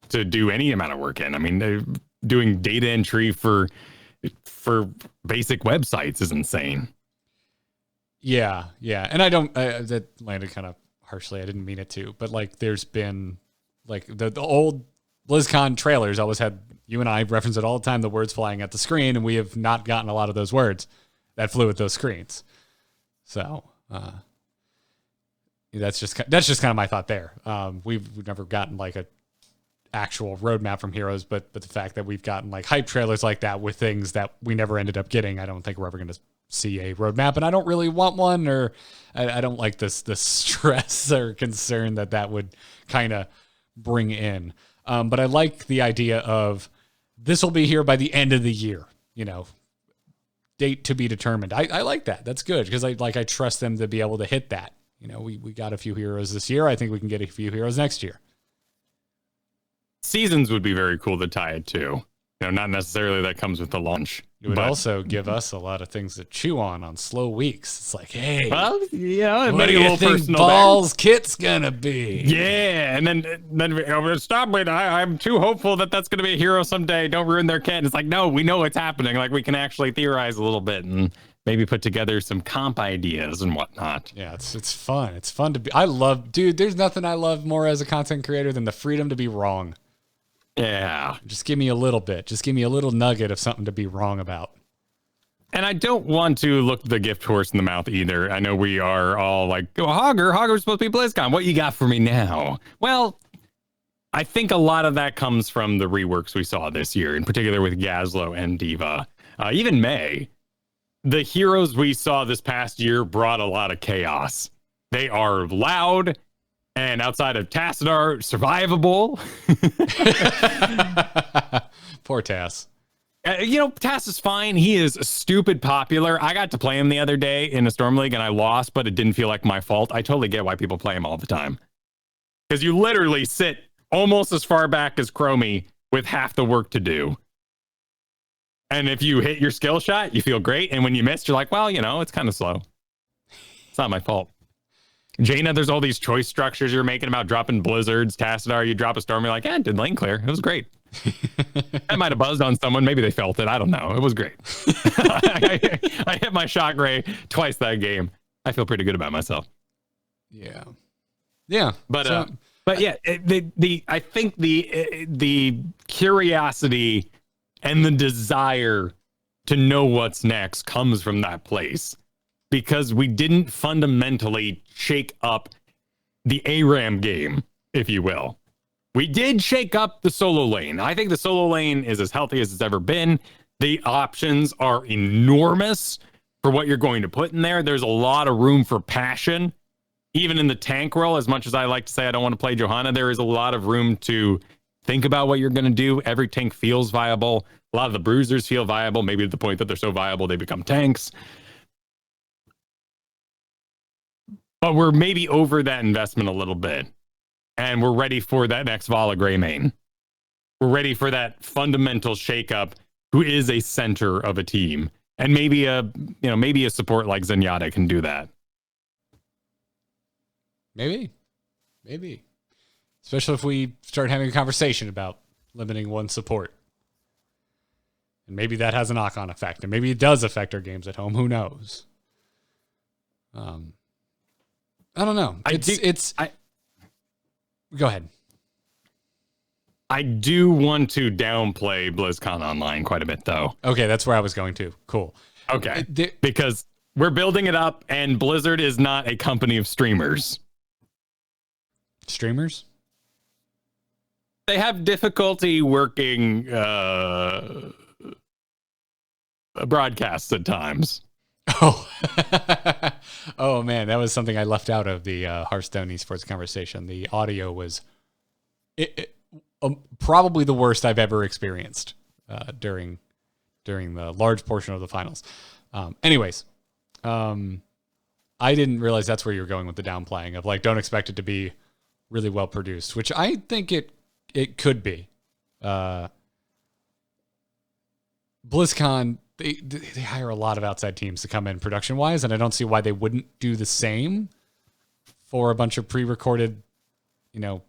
to do any amount of work in. I mean, they're doing data entry for basic websites is insane. Yeah. And I don't, that landed kind of harshly. I didn't mean it to, but like there's been like the old BlizzCon trailers always had, you and I reference it all the time, the words flying at the screen, and we have not gotten a lot of those words that flew at those screens. So, that's just kind of my thought there. We've never gotten like a actual roadmap from Heroes, but the fact that we've gotten like hype trailers like that with things that we never ended up getting, I don't think we're ever going to see a roadmap, and I don't really want one, or I don't like this stress or concern that would kind of bring in. But I like the idea of this will be here by the end of the year, date to be determined. I like that. That's good because I trust them to be able to hit that. We got a few heroes this year. I think we can get a few heroes next year. Seasons would be very cool to tie it to. Not necessarily that comes with the launch. It would also give us a lot of things to chew on slow weeks. It's like, hey, well, what maybe do a you little think personal Ball's kit's gonna be? Yeah, and then stop it. I'm too hopeful that's gonna be a hero someday. Don't ruin their kit. And it's like, no, we know what's happening. Like we can actually theorize a little bit and maybe put together some comp ideas and whatnot. Yeah, it's fun. It's fun to be. There's nothing I love more as a content creator than the freedom to be wrong. Yeah. Just give me a little bit. Just give me a little nugget of something to be wrong about. And I don't want to look the gift horse in the mouth either. I know we are all like, oh, Hogger's supposed to be BlizzCon. What you got for me now? Well, I think a lot of that comes from the reworks we saw this year, in particular with Gazlo and Diva. Even May. the heroes we saw this past year brought a lot of chaos. They are loud and outside of Tassadar, survivable. Poor Tass. Tass is fine. He is stupid popular. I got to play him the other day in a Storm League and I lost, but it didn't feel like my fault. I totally get why people play him all the time. Because you literally sit almost as far back as Chromie with half the work to do. And if you hit your skill shot, you feel great. And when you miss, you're like, well, it's kind of slow. It's not my fault. Jaina, there's all these choice structures you're making about dropping blizzards. Tassadar, you drop a storm, you're like, did lane clear. It was great. I might have buzzed on someone. Maybe they felt it. I don't know. It was great. I hit my shock ray twice that game. I feel pretty good about myself. Yeah. But yeah, I think the curiosity and the desire to know what's next comes from that place, because we didn't fundamentally shake up the ARAM game, if you will. We did shake up the solo lane. I think the solo lane is as healthy as it's ever been. The options are enormous for what you're going to put in there. There's a lot of room for passion. Even in the tank role, as much as I like to say I don't want to play Johanna, there is a lot of room to think about what you're going to do. Every tank feels viable. A lot of the bruisers feel viable, maybe to the point that they're so viable they become tanks. But we're maybe over that investment a little bit. And we're ready for that next Vala Grey main. We're ready for that fundamental shakeup, who is a center of a team. And maybe a support like Zenyatta can do that. Maybe. Especially if we start having a conversation about limiting one support. And maybe that has a knock-on effect. And maybe it does affect our games at home. Who knows? I don't know. Go ahead. I do want to downplay BlizzCon Online quite a bit, though. Okay, that's where I was going to. Cool. Okay. Because we're building it up, and Blizzard is not a company of streamers. Streamers? They have difficulty working broadcasts at times. Oh. Oh, man, that was something I left out of the Hearthstone esports conversation. The audio was probably the worst I've ever experienced during the large portion of the finals. Anyways, I didn't realize that's where you were going with the downplaying of, like, don't expect it to be really well produced, which I think it could be. BlizzCon, they hire a lot of outside teams to come in production wise, and I don't see why they wouldn't do the same for a bunch of pre-recorded,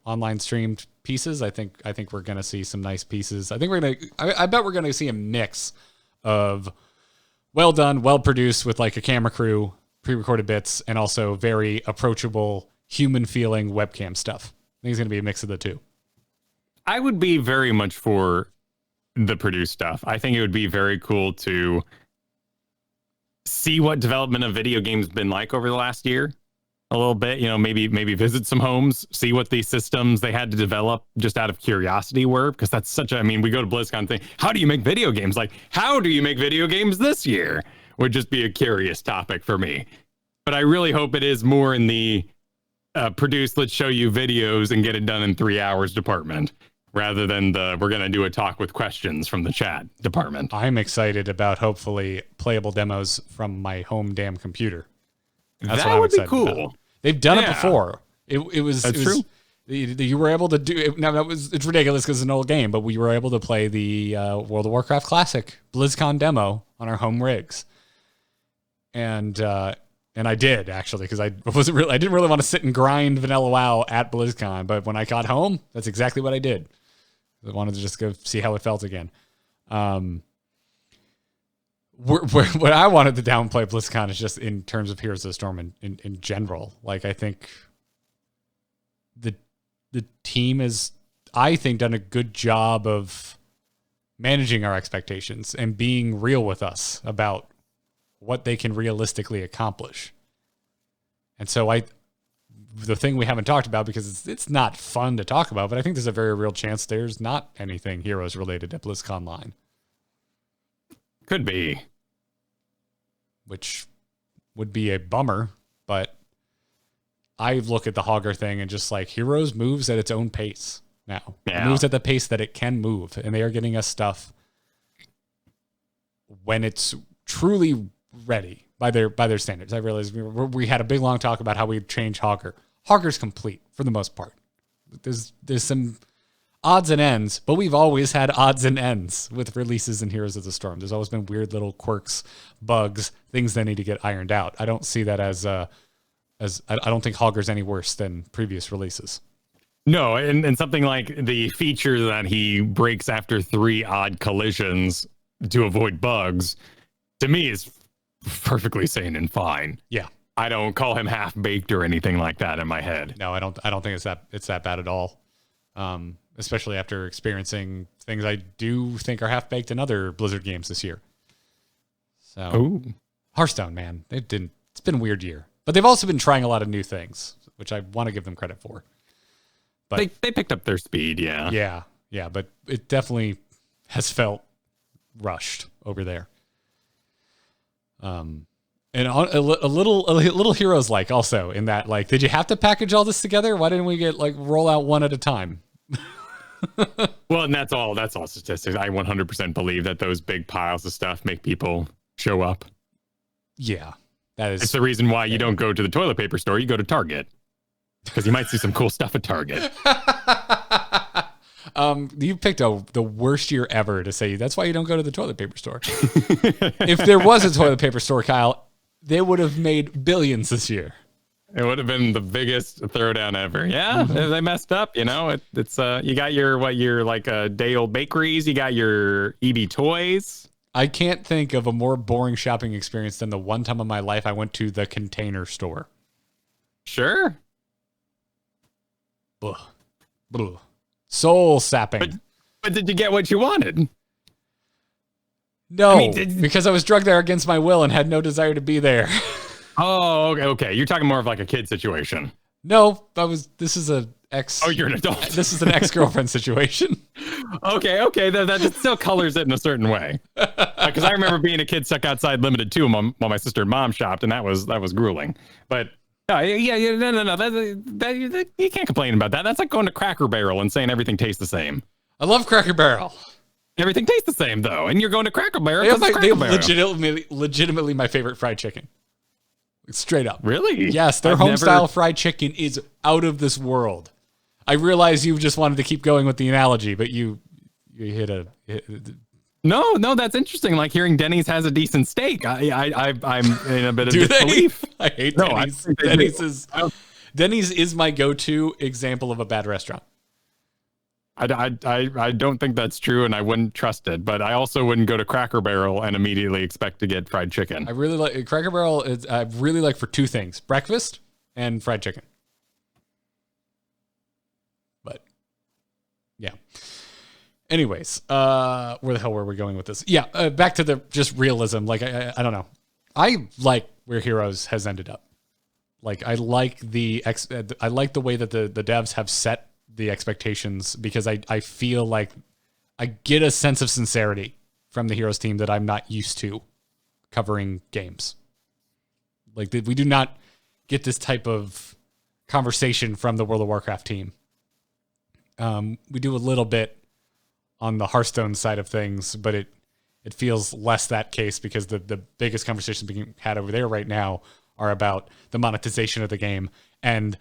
online streamed pieces. I think we're gonna see some nice pieces. I bet we're gonna see a mix of well done, well produced with like a camera crew, pre-recorded bits, and also very approachable, human feeling webcam stuff. I think it's gonna be a mix of the two. I would be very much for the produced stuff. I think it would be very cool to see what development of video games been like over the last year a little bit, maybe visit some homes, see what these systems they had to develop just out of curiosity were, because that's we go to BlizzCon and think, how do you make video games? Like, how do you make video games this year? Would just be a curious topic for me. But I really hope it is more in the produce, let's show you videos and get it done in 3 hours department, rather than we're going to do a talk with questions from the chat department. I'm excited about hopefully playable demos from my home damn computer. That would be cool. About. They've done it before. It was true. You were able to do it. Now it's ridiculous because it's an old game, but we were able to play the World of Warcraft Classic BlizzCon demo on our home rigs. And I did actually, because I didn't really want to sit and grind Vanilla WoW at BlizzCon, but when I got home, that's exactly what I did. I wanted to just go see how it felt again. What I wanted to downplay BlizzCon is just in terms of Heroes of the Storm in general. Like, I think the team has, I think, done a good job of managing our expectations and being real with us about what they can realistically accomplish. And so the thing we haven't talked about, because it's not fun to talk about, but I think there's a very real chance there's not anything Heroes related at BlizzCon line. Could be. which would be a bummer, but I look at the Hogger thing and just like Heroes moves at its own pace now. Yeah. It moves at the pace that it can move, and they are getting us stuff when it's truly ready by their standards. I realize we had a big long talk about how we'd change Hogger. Hogger's complete for the most part. There's some odds and ends, but we've always had odds and ends with releases in Heroes of the Storm. There's always been weird little quirks, bugs, things that need to get ironed out. I don't see that as I don't think Hogger's any worse than previous releases. No, and something like the feature that he breaks after 3 odd collisions to avoid bugs, to me is perfectly sane and fine. Yeah. I don't call him half-baked or anything like that in my head. No, I don't think it's that bad at all. Especially after experiencing things I do think are half-baked in other Blizzard games this year. So Ooh. Hearthstone, man, it's been a weird year. But they've also been trying a lot of new things, which I want to give them credit for. But They picked up their speed, yeah. Yeah, but it definitely has felt rushed over there. And a little Heroes like also in that, like, did you have to package all this together? Why didn't we get like roll out one at a time? Well, and that's all statistics. I 100% believe that those big piles of stuff make people show up. Yeah, that is. It's the reason why you don't go to the toilet paper store, you go to Target. Because you might see some cool stuff at Target. You picked the worst year ever to say that's why you don't go to the toilet paper store. If there was a toilet paper store, Kyle, they would have made billions this year. It would have been the biggest throwdown ever. Yeah, they messed up. You know, it's you got your day old bakeries. You got your EB Toys. I can't think of a more boring shopping experience than the one time in my life I went to the Container Store. Sure. Ugh. Ugh. Soul sapping. But did you get what you wanted? No, I mean, because I was drugged there against my will and had no desire to be there. Oh, okay. You're talking more of like a kid situation. No, this is an ex. Oh, you're an adult. This is an ex-girlfriend situation. Okay. That just still colors it in a certain way. Because I remember being a kid stuck outside Limited 2 while my sister and mom shopped, and that was grueling. But no, that, you can't complain about that. That's like going to Cracker Barrel and saying everything tastes the same. I love Cracker Barrel. Everything tastes the same though, and you're going to Cracker Barrel. They have legitimately my favorite fried chicken. Straight up. Really? Yes, their home-style fried chicken is out of this world. I realize you just wanted to keep going with the analogy, but you hit a... No, that's interesting. Like hearing Denny's has a decent steak. I'm in a bit of Do disbelief. I hate Denny's. Denny's is my go-to example of a bad restaurant. I don't think that's true, and I wouldn't trust it. But I also wouldn't go to Cracker Barrel and immediately expect to get fried chicken. I really like Cracker Barrel. I really like for 2 things: breakfast and fried chicken. But yeah. Anyways, where the hell were we going with this? Yeah, back to the just realism. Like I don't know. I like where Heroes has ended up. Like I like the way that the devs have set the expectations, because I feel like I get a sense of sincerity from the Heroes team that I'm not used to covering games. Like we do not get this type of conversation from the World of Warcraft team. We do a little bit on the Hearthstone side of things, but it feels less that case because the biggest conversations being had over there right now are about the monetization of the game, and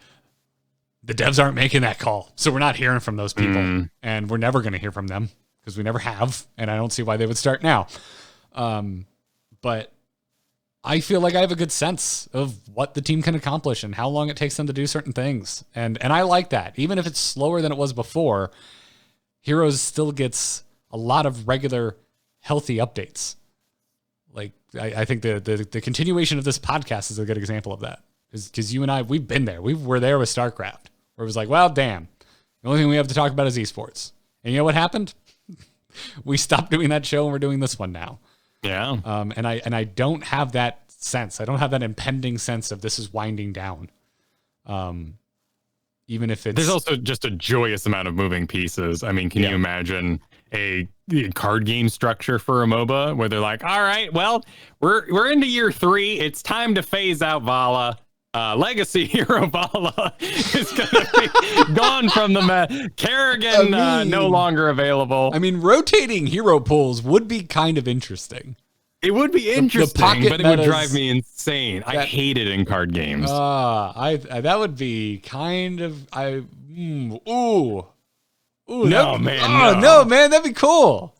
the devs aren't making that call. So we're not hearing from those people, and we're never going to hear from them because we never have, and I don't see why they would start now. But I feel like I have a good sense of what the team can accomplish and how long it takes them to do certain things. And I like that. Even if it's slower than it was before, Heroes still gets a lot of regular, healthy updates. Like, I think the continuation of this podcast is a good example of that. Because you and I, we've been there. We were there with StarCraft, where it was like, well, damn. The only thing we have to talk about is esports. And you know what happened? We stopped doing that show, and we're doing this one now. Yeah. And I don't have that sense. I don't have that impending sense of this is winding down. even if it's... There's also just a joyous amount of moving pieces. I mean, can you imagine a card game structure for a MOBA where they're like, all right, well, we're into year 3. It's time to phase out Vala. Legacy hero Vala is going to be gone from the map. Kerrigan no longer available. I mean, rotating hero pools would be kind of interesting. It would be interesting, but it would drive me insane. I hate it in card games. That would be kind of no, man. No, man, that'd be cool.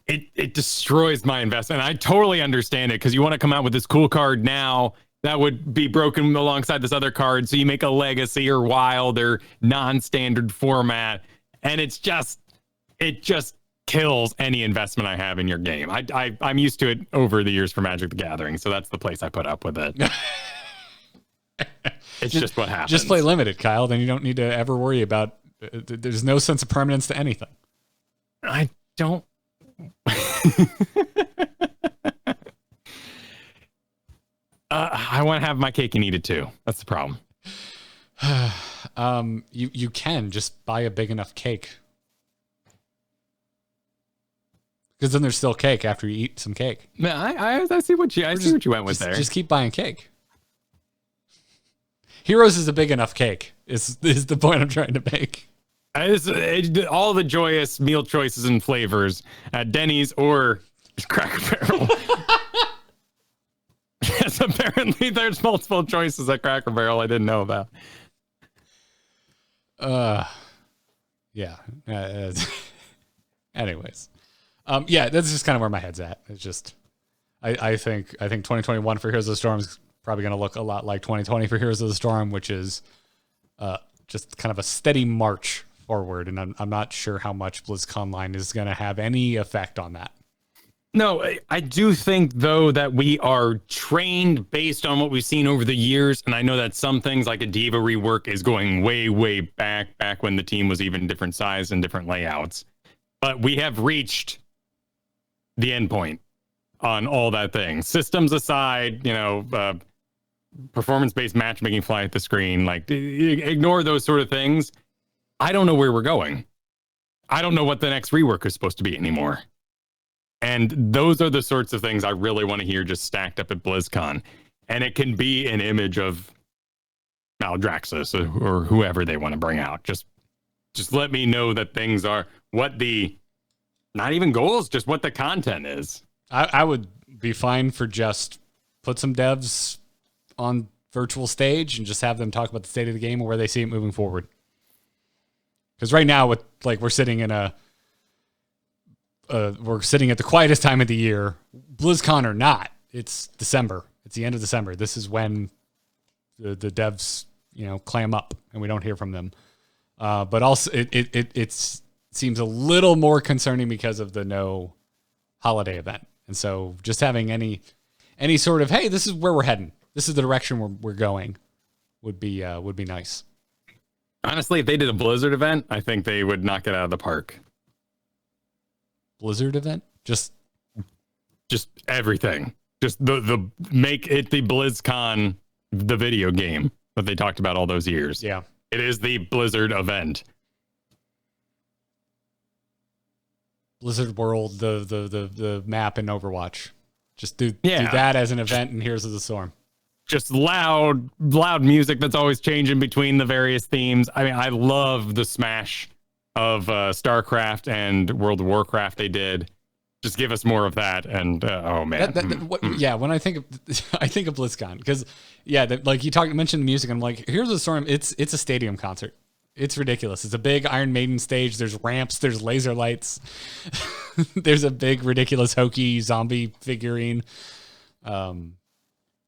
It destroys my investment. I totally understand it because you want to come out with this cool card now that would be broken alongside this other card. So you make a legacy or wild or non-standard format, and it just kills any investment I have in your game. I'm used to it over the years for Magic the Gathering, so that's the place I put up with it. It's just what happens. Just play limited, Kyle. Then you don't need to ever worry about. There's no sense of permanence to anything. I don't. I want to have my cake and eat it too. That's the problem. You can just buy a big enough cake. Because then there's still cake after you eat some cake. Man, I see what you went with there. Just keep buying cake. Heroes is a big enough cake. Is the point I'm trying to make. All the joyous meal choices and flavors at Denny's or Cracker Barrel. Yes, apparently there's multiple choices at Cracker Barrel I didn't know about. Yeah. Anyways. Yeah, that's just kind of where my head's at. It's just, I think 2021 for Heroes of the Storm is probably going to look a lot like 2020 for Heroes of the Storm, which is just kind of a steady march forward. And I'm not sure how much BlizzConline is going to have any effect on that. No, I do think, though, that we are trained based on what we've seen over the years. And I know that some things like a Diva rework is going way, way back when the team was even different size and different layouts. But we have reached the end point on all that thing. Systems aside, performance-based matchmaking fly at the screen, like ignore those sort of things. I don't know where we're going. I don't know what the next rework is supposed to be anymore. And those are the sorts of things I really want to hear just stacked up at BlizzCon. And it can be an image of Maldraxxus or whoever they want to bring out. Just let me know that things are what the, not even goals, just what the content is. I would be fine for just put some devs on virtual stage and just have them talk about the state of the game and where they see it moving forward. Because right now, we're sitting in we're sitting at the quietest time of the year, BlizzCon or not. It's December. It's the end of December. This is when the devs, clam up and we don't hear from them. But also it seems a little more concerning because of the no holiday event. And so just having any sort of, hey, this is where we're heading, this is the direction we're going, would be nice. Honestly, if they did a Blizzard event, I think they would knock it out of the park. Blizzard event? Just everything. Just the make it the BlizzCon, the video game that they talked about all those years. Yeah. It is the Blizzard event. Blizzard World, the map in Overwatch. Just do that as an event in Heroes of the Storm. Just loud music that's always changing between the various themes. I mean, I love the smash of StarCraft and World of Warcraft they did. Just give us more of that. And oh man, when I think of BlizzCon, because like you mentioned the music, I'm like, Heroes of the Storm. It's a stadium concert. It's ridiculous. It's a big Iron Maiden stage. There's ramps. There's laser lights. There's a big ridiculous hokey zombie figurine.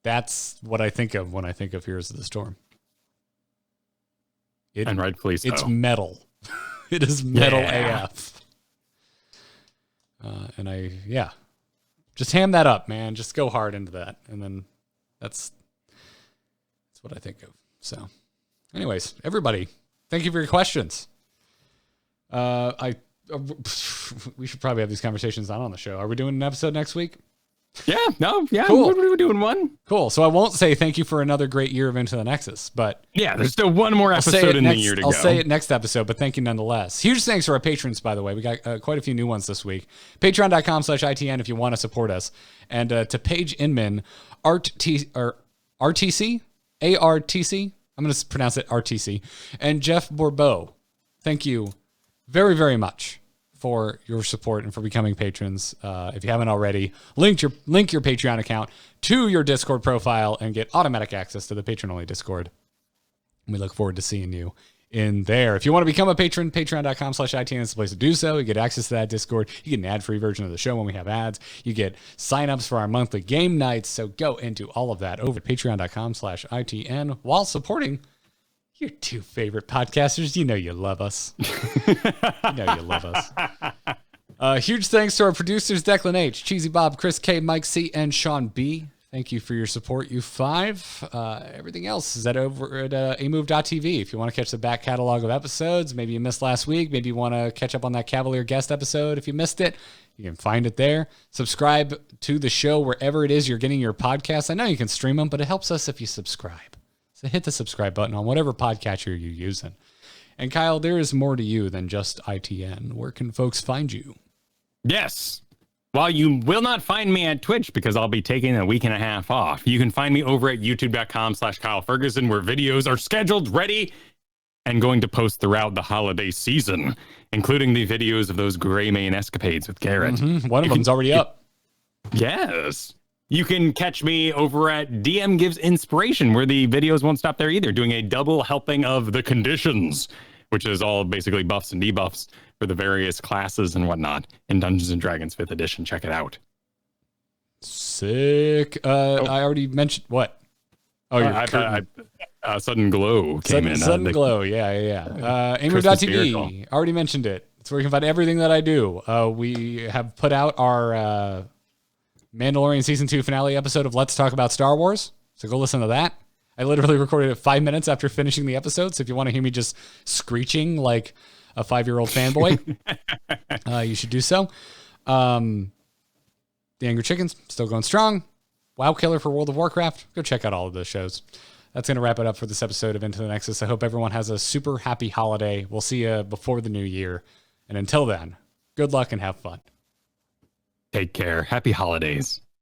That's what I think of when I think of Heroes of the Storm. And rightfully so. It's metal. It is metal AF. And just ham that up, man. Just go hard into that. And then that's what I think of. So anyways, everybody, thank you for your questions. We should probably have these conversations not on the show. Are we doing an episode next week? Yeah, no, yeah, Cool. we're doing one. Cool. So I won't say thank you for another great year of Into the Nexus, but Yeah, there's still one more episode in the year to go. I'll say it next episode, but thank you nonetheless. Huge thanks to our patrons, by the way. We got quite a few new ones this week. Patreon.com/ITN if you want to support us. And to Paige Inman, RTC, ARTC. I'm going to pronounce it RTC. And Jeff Bourbeau. Thank you very, very much for your support and for becoming patrons. If you haven't already, link your Patreon account to your Discord profile and get automatic access to the patron-only Discord. We look forward to seeing you in there. If you want to become a patron, patreon.com/ITN is the place to do so. You get access to that Discord. You get an ad-free version of the show when we have ads. You get signups for our monthly game nights. So go into all of that over at patreon.com/ITN while supporting your two favorite podcasters. You know you love us. You know you love us. Huge thanks to our producers, Declan H, Cheesy Bob, Chris K, Mike C, and Sean B. Thank you for your support, you five. Everything else is over at amove.tv. If you want to catch the back catalog of episodes, maybe you missed last week, maybe you want to catch up on that Cavalier guest episode. If you missed it, you can find it there. Subscribe to the show wherever it is you're getting your podcasts. I know you can stream them, but it helps us if you subscribe. So hit the subscribe button on whatever podcatcher you're using. And Kyle, there is more to you than just ITN. Where can folks find you? Yes. While you will not find me at Twitch because I'll be taking a week and a half off, you can find me over at youtube.com/Kyle Fergusson, where videos are scheduled, ready, and going to post throughout the holiday season, including the videos of those Gray Main escapades with Garrett. Mm-hmm. One of them's already up. Yes. You can catch me over at DM Gives Inspiration, where the videos won't stop there either, doing a double helping of the conditions, which is all basically buffs and debuffs for the various classes and whatnot in Dungeons and Dragons 5th edition. Check it out. Sick. I already mentioned what? Oh, your Sudden Glow came in. Sudden Glow. Yeah. Amove.tv. Already mentioned it. It's where you can find everything that I do. We have put out our Mandalorian Season 2 finale episode of Let's Talk About Star Wars. So go listen to that. I literally recorded it 5 minutes after finishing the episode. So if you want to hear me just screeching like a 5-year-old fanboy, you should do so. The Angry Chickens, still going strong. WoW Killer for World of Warcraft. Go check out all of those shows. That's going to wrap it up for this episode of Into the Nexus. I hope everyone has a super happy holiday. We'll see you before the new year. And until then, good luck and have fun. Take care. Happy holidays.